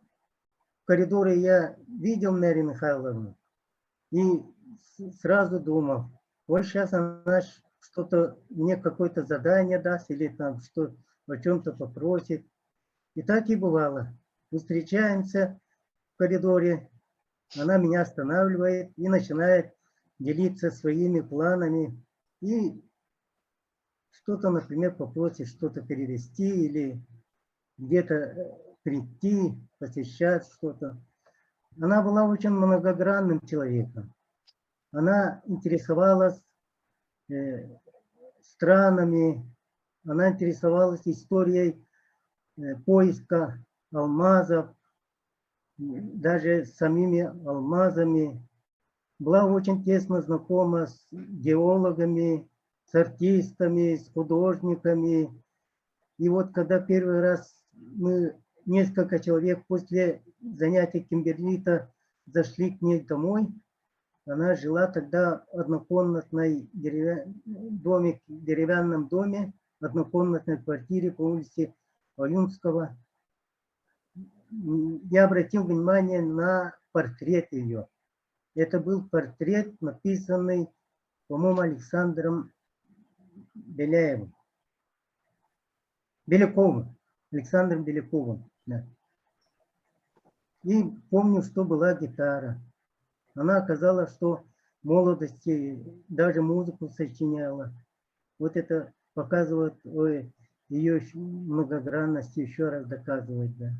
в коридоре я видел Неру Михайловну, и сразу думал, вот сейчас она что-то, мне какое-то задание даст, или там что, о чем-то попросит. И так и бывало. Мы встречаемся в коридоре, она меня останавливает и начинает делиться своими планами. И что-то, например, попросит что-то перевести или где-то прийти, посещать что-то. Она была очень многогранным человеком. Она интересовалась странами, она интересовалась историей поиска алмазов, даже самими алмазами. Была очень тесно знакома с геологами, с артистами, с художниками. И вот когда первый раз мы, несколько человек после занятий Кимберлита, зашли к ней домой, она жила тогда в однокомнатной деревянном доме, однокомнатной квартире по улице Ваюнского. Я обратил внимание на портрет ее. Это был портрет, написанный, по-моему, Александром Беляевым. Беляковым. Александром Беляковым. Да. И помню, что была гитара. Она оказалась, что в молодости даже музыку сочиняла. Вот это показывает ее многогранность, еще раз доказывает. Да.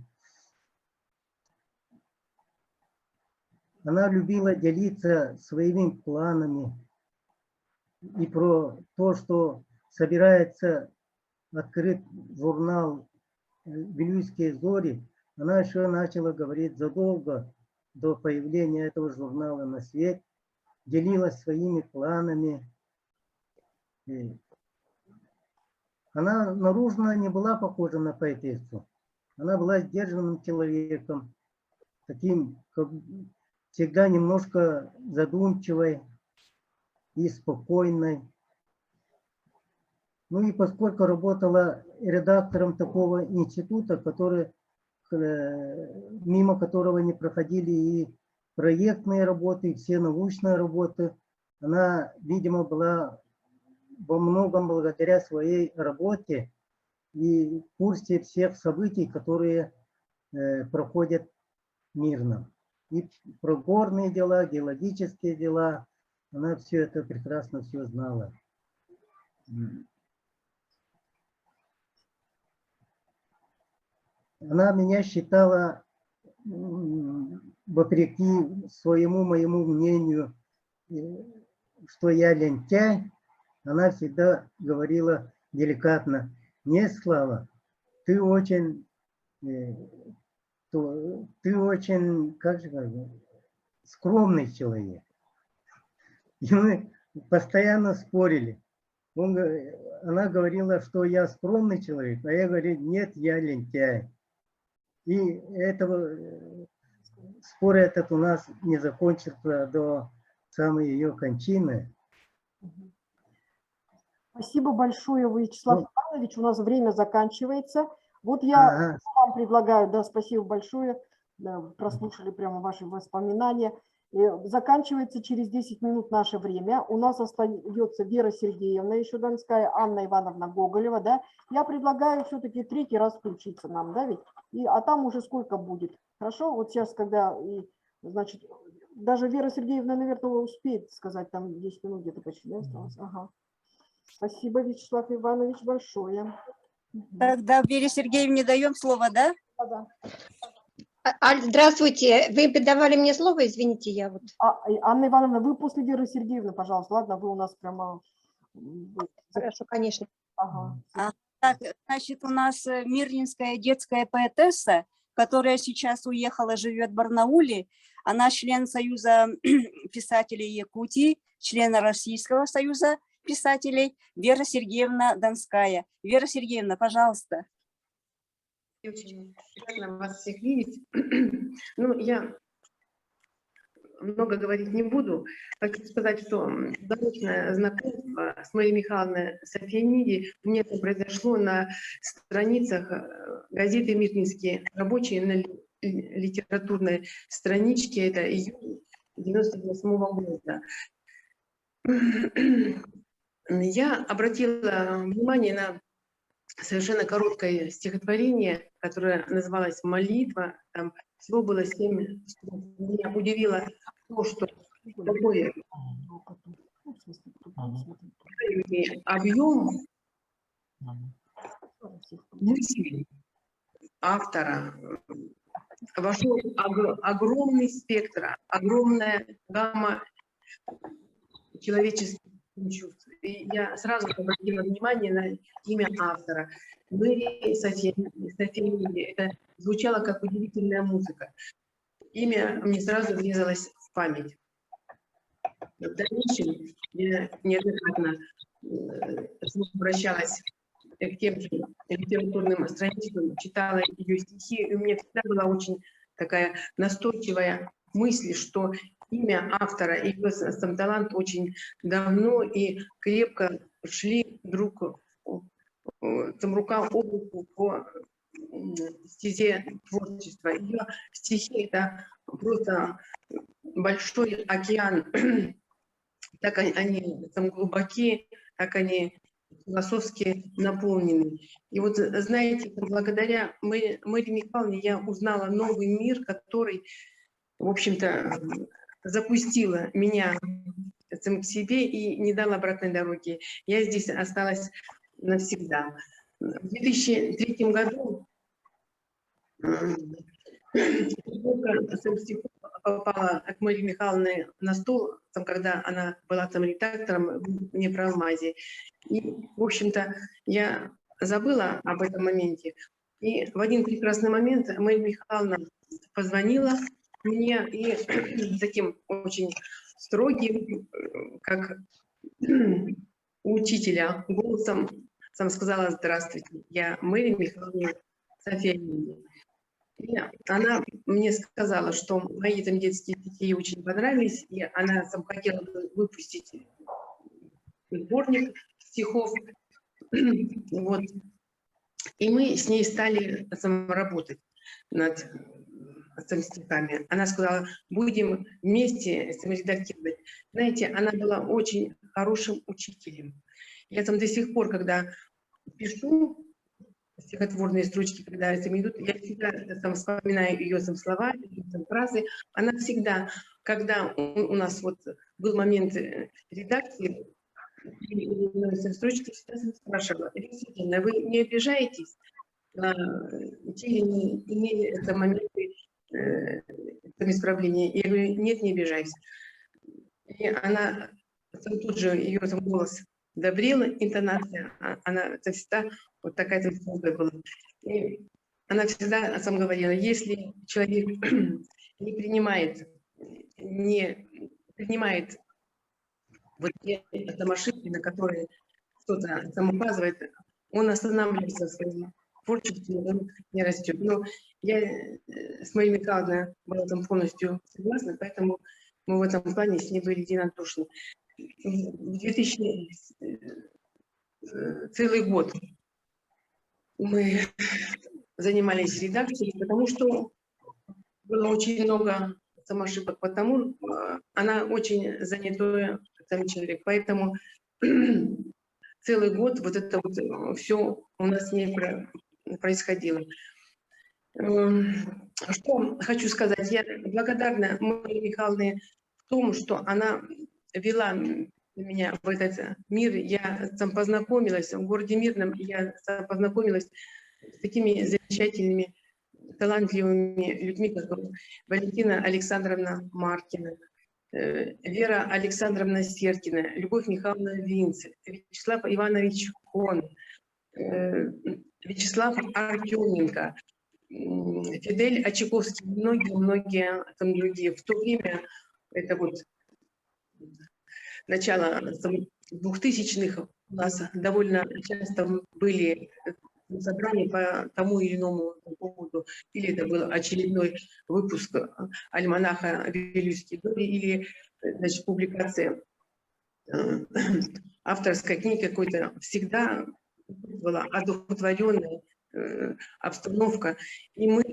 Она любила делиться своими планами. И про то, что собирается открыть журнал «Вилюйские зори», она еще начала говорить задолго до появления этого журнала на свет, делилась своими планами. Она наружно не была похожа на поэтессу. Она была сдержанным человеком, таким, как всегда, немножко задумчивой и спокойной. Ну и поскольку работала редактором такого института, который, мимо которого не проходили и проектные работы, и все научные работы, она, видимо, была во многом благодаря своей работе и в курсе всех событий, которые проходят мирно. И про горные дела, геологические дела, она все это прекрасно все знала. Она меня считала, вопреки своему моему мнению, что я лентяй. Она всегда говорила деликатно: «Не, Слава, ты очень, как же говорю, скромный человек». И мы постоянно спорили. она говорила, что я скромный человек, а я говорю, нет, я лентяй. И этого, спор этот у нас не закончился до самой ее кончины. Спасибо большое, Вячеслав Ну, Иванович. У нас время заканчивается. Вот я вам предлагаю, да, спасибо большое, да, прослушали прямо ваши воспоминания. Заканчивается через 10 минут наше время. У нас остается Вера Сергеевна еще Донская, Анна Ивановна Гоголева, да. Я предлагаю все-таки третий раз включиться нам, да, ведь? А там уже сколько будет? Хорошо? Вот сейчас, когда, значит, даже Вера Сергеевна, наверное, успеет сказать, там 10 минут где-то почти, да, осталось? Ага. Спасибо, Вячеслав Иванович, большое. Тогда Вере Сергеевне даем слово, да? Да. Здравствуйте, вы давали мне слово, извините, я вот. Анна Ивановна, вы после Веры Сергеевны, пожалуйста, ладно, вы у нас прямо... Хорошо, конечно. Ага. Так, значит, у нас мирлинская детская поэтесса, которая сейчас уехала, живет в Барнауле. Она член Союза писателей Якутии, член Российского союза писателей, Вера Сергеевна Донская. Вера Сергеевна, пожалуйста. Очень приятно вас всех видеть. Ну, я много говорить не буду. Хочу сказать, что заочное знакомство с Марией Михайловной Сафианиди у меня это произошло на страницах газеты «Мирнинские рабочие» на литературной страничке. Это июнь 1998 года. Я обратила внимание на совершенно короткое стихотворение, которое называлось «Молитва». Там всего было 7 строк. Меня удивило то, что такой объем мысли автора вошел огромный спектр, огромная гамма человеческих чувств. И я сразу обратила внимание на имя автора. Мэри Сафианиди. Это звучало как удивительная музыка. Имя мне сразу врезалось в память. В дальнейшем я неоднократно обращалась к тем же литературным страничкам, читала ее стихи, и у меня всегда была очень такая настойчивая мысль, что имя автора и его сам талант очень давно и крепко шли друг рука об руку по стезе творчества. Ее стихи — это просто большой океан. Так они там глубокие, так они философски наполнены. И вот, знаете, благодаря Марии Михайловне я узнала новый мир, который, в общем-то, запустила меня к себе и не дала обратной дороги. Я здесь осталась навсегда. В 2003 году попала к Марии Михайловне на стол, там, когда она была там редактором в Днепроалмазе. И, в общем-то, я забыла об этом моменте. И в один прекрасный момент Мария Михайловна позвонила мне и таким очень строгим, как учителя, голосом сам сказала: «Здравствуйте, я Мария Михайловна Сафианиди». И она мне сказала, что мои там детские стихи ей очень понравились, и она сам хотела выпустить сборник стихов. Вот. И мы с ней стали работать над стихами. Она сказала: будем вместе редактировать. Знаете, она была очень хорошим учителем. Я там до сих пор, когда пишу стихотворные строчки, когда этим идут, я всегда там вспоминаю ее там слова, ее там фразы. Она всегда, когда у нас вот был момент редакции, строчки, всегда спрашивала: действительно, вы не обижаетесь на те или иные моменты исправления? Я говорю: нет, не обижаюсь. И она тут же, ее там голос добрела, интонация, она всегда вот такая тонкая была. И она всегда сам говорила: если человек не принимает вот эти ошибки, на которые кто-то там указывает, он останавливается в своем творчестве, он не растет. Но я с Марией Михайловной была там полностью согласна, поэтому мы в этом плане с ней были единодушны. Целый год мы занимались редакцией, потому что было очень много там ошибок, потому она очень занятой там человек, поэтому целый год вот это вот все у нас с ней происходило. Что хочу сказать, я благодарна Марии Михайловне в том, что она вела меня в этот мир. Я там познакомилась в городе Мирном, я там познакомилась с такими замечательными, талантливыми людьми, как Валентина Александровна Маркина, Вера Александровна Серкина, Любовь Михайловна Винцель, Вячеслав Иванович Хон, Вячеслав Артеменко, Фидель Очаковский, многие там другие. В то время, это вот начало 2000-х, у нас довольно часто были собрания по тому или иному поводу, или это был очередной выпуск альманаха «Вилюйские зори», или, значит, публикация авторской книги какой-то. Всегда была одухотворенная обстановка, и мы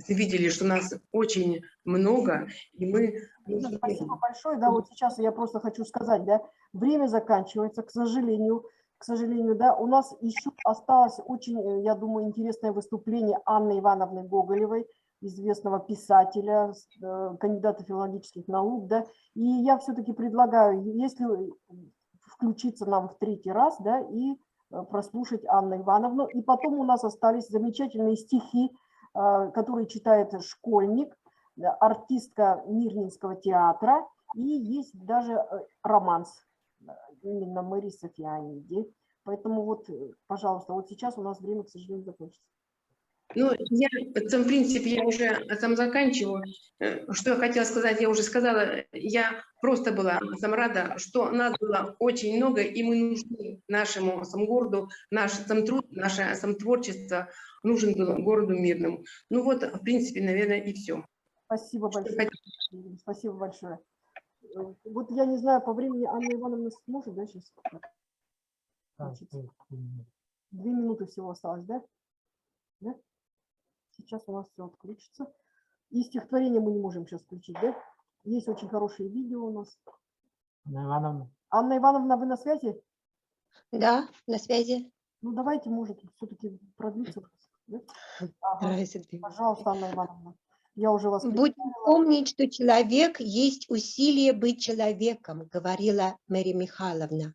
видели, что нас очень много, и мы... Спасибо большое. Да, вот сейчас я просто хочу сказать, да, время заканчивается, к сожалению, да, у нас еще осталось очень, я думаю, интересное выступление Анны Ивановны Гоголевой, известного писателя, кандидата филологических наук, да, и я все-таки предлагаю, если включиться нам в третий раз, да, и прослушать Анну Ивановну, и потом у нас остались замечательные стихи, которые читает школьник, артистка Мирнинского театра, и есть даже романс именно Мэри Софианиди. Поэтому вот, пожалуйста, вот сейчас у нас время, к сожалению, закончится. Ну, я, в принципе, я уже там заканчиваю. Что я хотела сказать, я уже сказала. Я просто была сам рада, что нас было очень много, и мы нужны нашему сам городу, наш сам труд, наше сам творчество нужен был городу Мирному. Ну вот, в принципе, наверное, и все. Спасибо большое. Спасибо большое. Вот я не знаю, по времени Анна Ивановна сможет, да, сейчас? 2 минуты всего осталось, да? Да? Сейчас у нас все отключится. И стихотворение мы не можем сейчас включить, да? Есть очень хорошие видео у нас. Анна Ивановна. Анна Ивановна, вы на связи? Да, на связи. Ну, давайте, может, все-таки продлиться. Да? Ага. Пожалуйста, Анна Ивановна. Я уже вас... Будем помнить, что человек есть усилие быть человеком, говорила Мария Михайловна.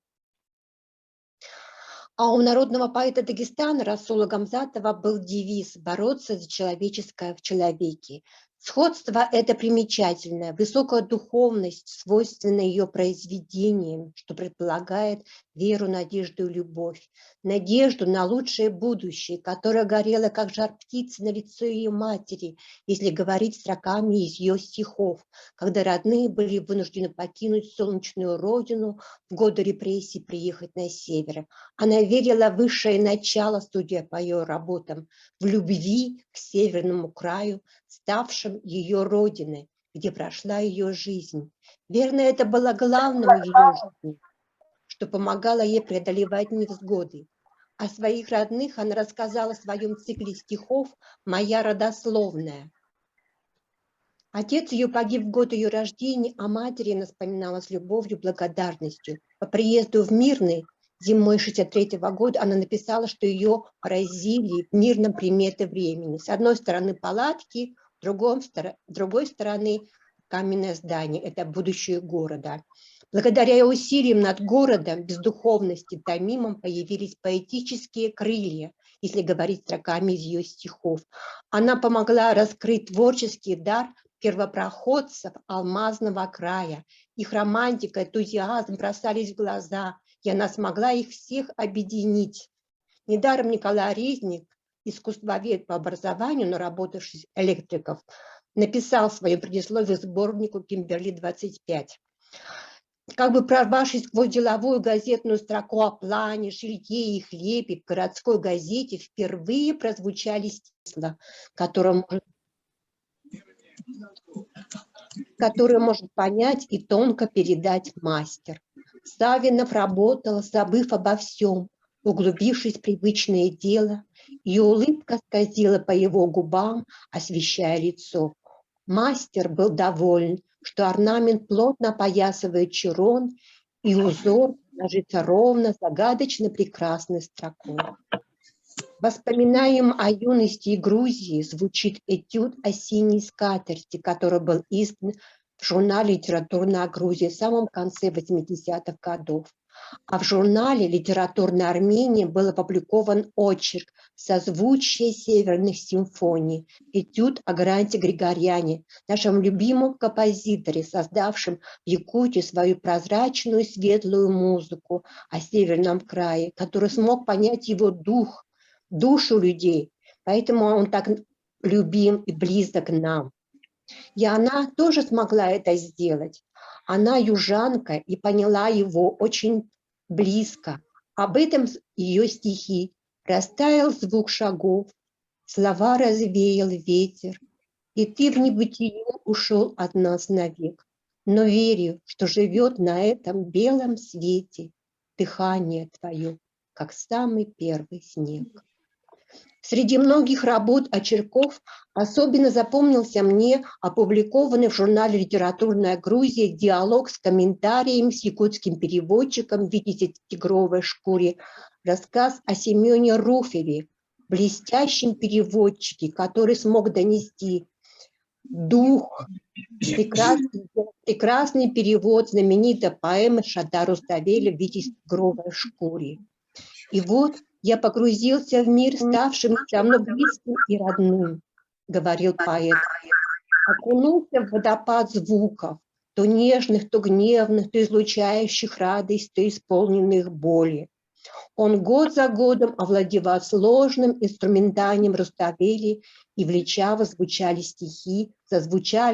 А у народного поэта Дагестана Расула Гамзатова был девиз «Бороться за человеческое в человеке». Сходство это примечательное, высокая духовность, свойственная ее произведениям, что предполагает веру, надежду и любовь. Надежду на лучшее будущее, которое горело, как жар птицы на лице ее матери, если говорить строками из ее стихов, когда родные были вынуждены покинуть солнечную родину, в годы репрессий приехать на север. Она верила в высшее начало, судя по ее работам, в любви к северному краю, ставшим ее родиной, где прошла ее жизнь. Верно, это было главным в ее жизни, что помогало ей преодолевать невзгоды. О своих родных она рассказала в своем цикле стихов «Моя родословная». Отец ее погиб в год ее рождения, а матери она вспоминала с любовью и благодарностью. По приезду в Мирный зимой 1963 года она написала, что ее поразили в Мирном приметы времени. С одной стороны палатки, с другой стороны каменное здание, это будущее города. Благодаря ее усилиям над городом, бездуховности, томимом появились поэтические крылья, если говорить строками из ее стихов. Она помогла раскрыть творческий дар первопроходцев Алмазного края. Их романтика, энтузиазм бросались в глаза, и она смогла их всех объединить. Недаром Николай Резник, искусствовед по образованию, но работавший электриков, написал в своем предисловии сборнику «Кимберли-25». как бы прорвавшись сквозь деловую газетную строку о плане, жилье и хлебе, в городской газете впервые прозвучали стисла, которые может понять и тонко передать мастер. Савинов работал, забыв обо всем, углубившись в привычное дело, и улыбка скользила по его губам, освещая лицо. Мастер был доволен, что орнамент плотно опоясывает чурон, и узор ложится ровно, загадочно прекрасной строкой. Воспоминанием о юности и Грузии звучит этюд о синей скатерти, который был издан в журнале «Литературная Грузия» в самом конце 80-х годов. А в журнале «Литературная Армения» был опубликован очерк «Созвучие северных симфоний», этюд о Гранте Григоряне, нашем любимом композиторе, создавшем в Якутии свою прозрачную светлую музыку о северном крае, который смог понять его душу людей, поэтому он так любим и близок к нам. И она тоже смогла это сделать. Она южанка и поняла его очень близко. Об этом ее стихи. Растаял звук шагов, слова развеял ветер, и ты в небытие ушел от нас навек. Но верю, что живет на этом белом свете дыхание твое, как самый первый снег. Среди многих работ очерков особенно запомнился мне опубликованный в журнале «Литературная Грузия» диалог с комментарием с якутским переводчиком в «Тигровой шкуре», рассказ о Семене Руфеве, блестящем переводчике, который смог донести дух, прекрасный перевод знаменитой поэмы Шада Руставеля в «Тигровой шкуре». И вот я погрузился в мир, ставший со мной близким и родным, говорил поэт. Окунулся в водопад звуков, то нежных, то гневных, то излучающих радость, то исполненных боли. Он год за годом овладевал сложным инструментарием Руставели, и величаво зазвучали,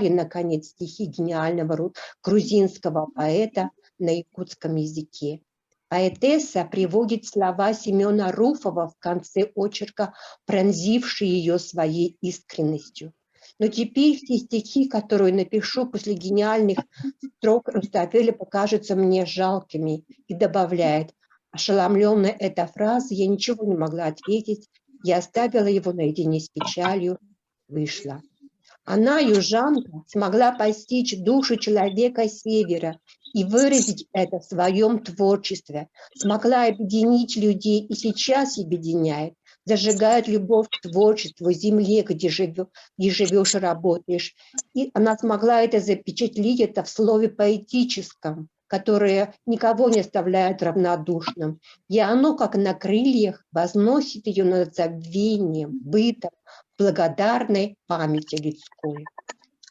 наконец, стихи гениального грузинского поэта на якутском языке. Поэтесса приводит слова Семена Руфова в конце очерка, пронзившие ее своей искренностью. Но теперь все стихи, которые напишу после гениальных строк Руставеля, покажутся мне жалкими, и добавляет: ошеломленная этой фразой, я ничего не могла ответить, я оставила его наедине с печалью, вышла. Она, южанка, смогла постичь душу человека севера и выразить это в своем творчестве, смогла объединить людей и сейчас объединяет, зажигает любовь к творчеству, земле, где живешь и работаешь. И она смогла это запечатлеть это в слове поэтическом, которое никого не оставляет равнодушным. И оно, как на крыльях, возносит ее над забвением, бытом, благодарной памяти людской.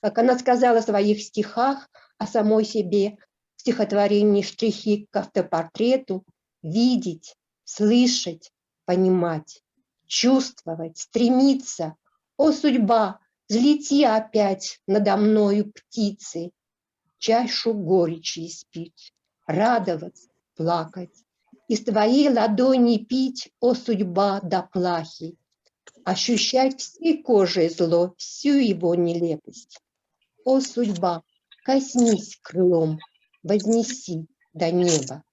Как она сказала в своих стихах о самой себе, в стихотворении «Штрихи к автопортрету», видеть, слышать, понимать, чувствовать, стремиться. О, судьба, взлети опять надо мною птицы, чашу горечи испить, радоваться, плакать, из твоей ладони пить, о, судьба, до плахи, ощущать всей кожей зло, всю его нелепость. О, судьба, коснись крылом, вознеси до неба.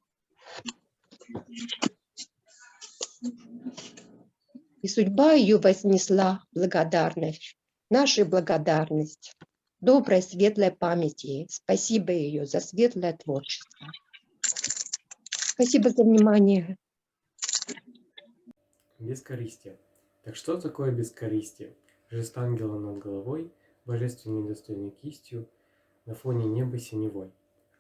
И судьба ее вознесла благодарность, наша благодарность, доброй, светлой памяти. Спасибо ее за светлое творчество. Спасибо за внимание. Бескорыстие. Так что такое бескорыстие? Жест ангела над головой, божественной достойной кистью, на фоне неба синевой.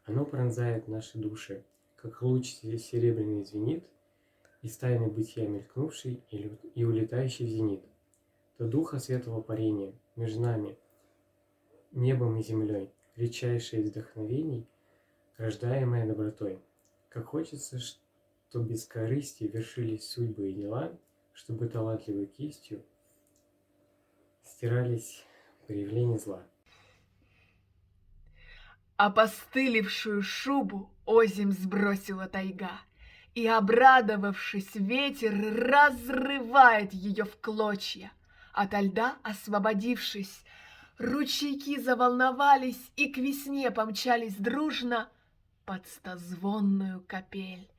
Оно пронзает наши души, как луч серебряный звенит, из тайны бытия мелькнувший и улетающий в зенит. То духа светлого парения между нами, небом и землей, редчайшее из вдохновений, рождаемое добротой. Как хочется, что без корысти вершились судьбы и дела, чтобы талантливой кистью стирались проявления зла. Опостылевшую шубу озимь сбросила тайга, и, обрадовавшись, ветер разрывает ее в клочья. Ото льда, освободившись, ручейки заволновались и к весне помчались дружно под стозвонную капель.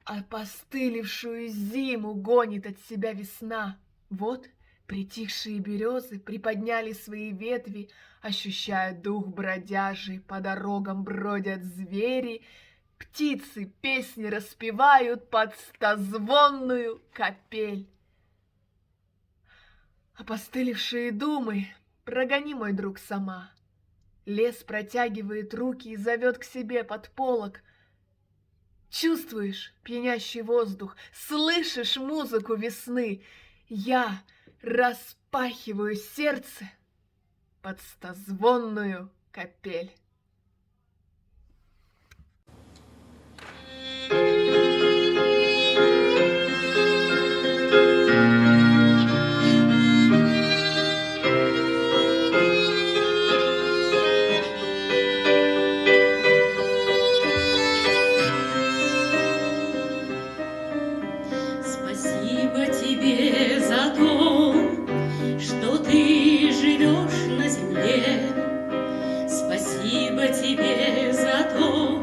Опостылевшую зиму гонит от себя весна. Вот притихшие березы приподняли свои ветви, ощущая дух бродяжий, по дорогам бродят звери, птицы песни распевают под стозвонную капель. Опостылевшие думы прогони, мой друг, сама. Лес протягивает руки и зовет к себе под полог. Чувствуешь пьянящий воздух, слышишь музыку весны. Я распахиваю сердце под стозвонную капель. Спасибо тебе за то, что ты живешь на земле. Спасибо тебе за то,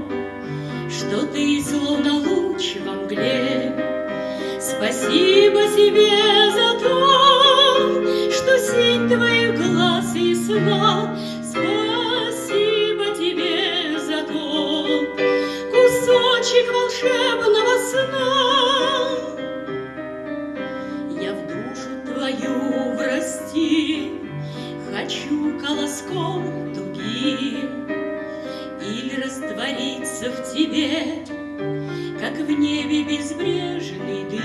что ты словно луч во мгле. Спасибо тебе за то, что сеть твоих глаз ясна. Спасибо тебе за то, кусочек волшебного сна. Я в душу твою врасти хочу колоском тугим или раствориться в тебе, как в небе безбрежный дым.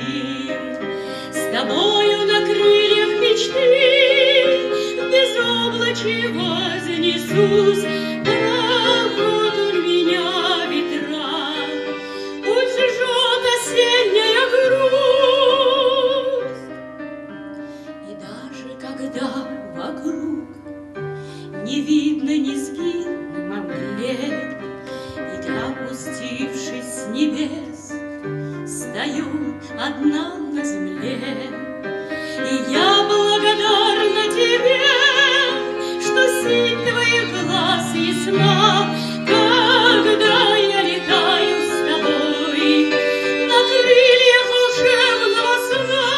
С тобою на крыльях мечты в безоблачье вознесусь. Похоту меня ветра, пусть жжет осенняя грусть. И даже когда вокруг не видно низги во мгле, и ты, опустившись с небес, стою одна на земле. И я благодарна тебе, что сеть твоих глаз ясна, когда я летаю с тобой на крыльях волшебного сна.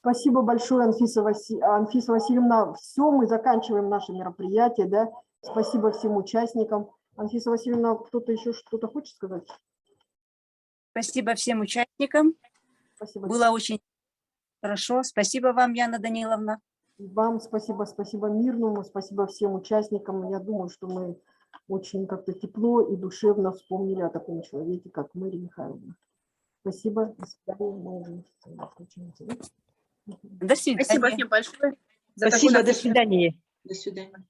Спасибо большое, Анфиса Васильевна. Все, мы заканчиваем наше мероприятие. Да? Спасибо всем участникам. Анфиса Васильевна, кто-то еще что-то хочет сказать? Спасибо всем участникам. Спасибо. Было очень хорошо. Спасибо вам, Яна Даниловна. Вам спасибо, спасибо Мирному, спасибо всем участникам. Я думаю, что мы очень как-то тепло и душевно вспомнили о таком человеке, как Мария Михайловна. Спасибо, до свидания. Мы уже включимся. До свидания. Спасибо всем большое. Спасибо, до свидания. До свидания.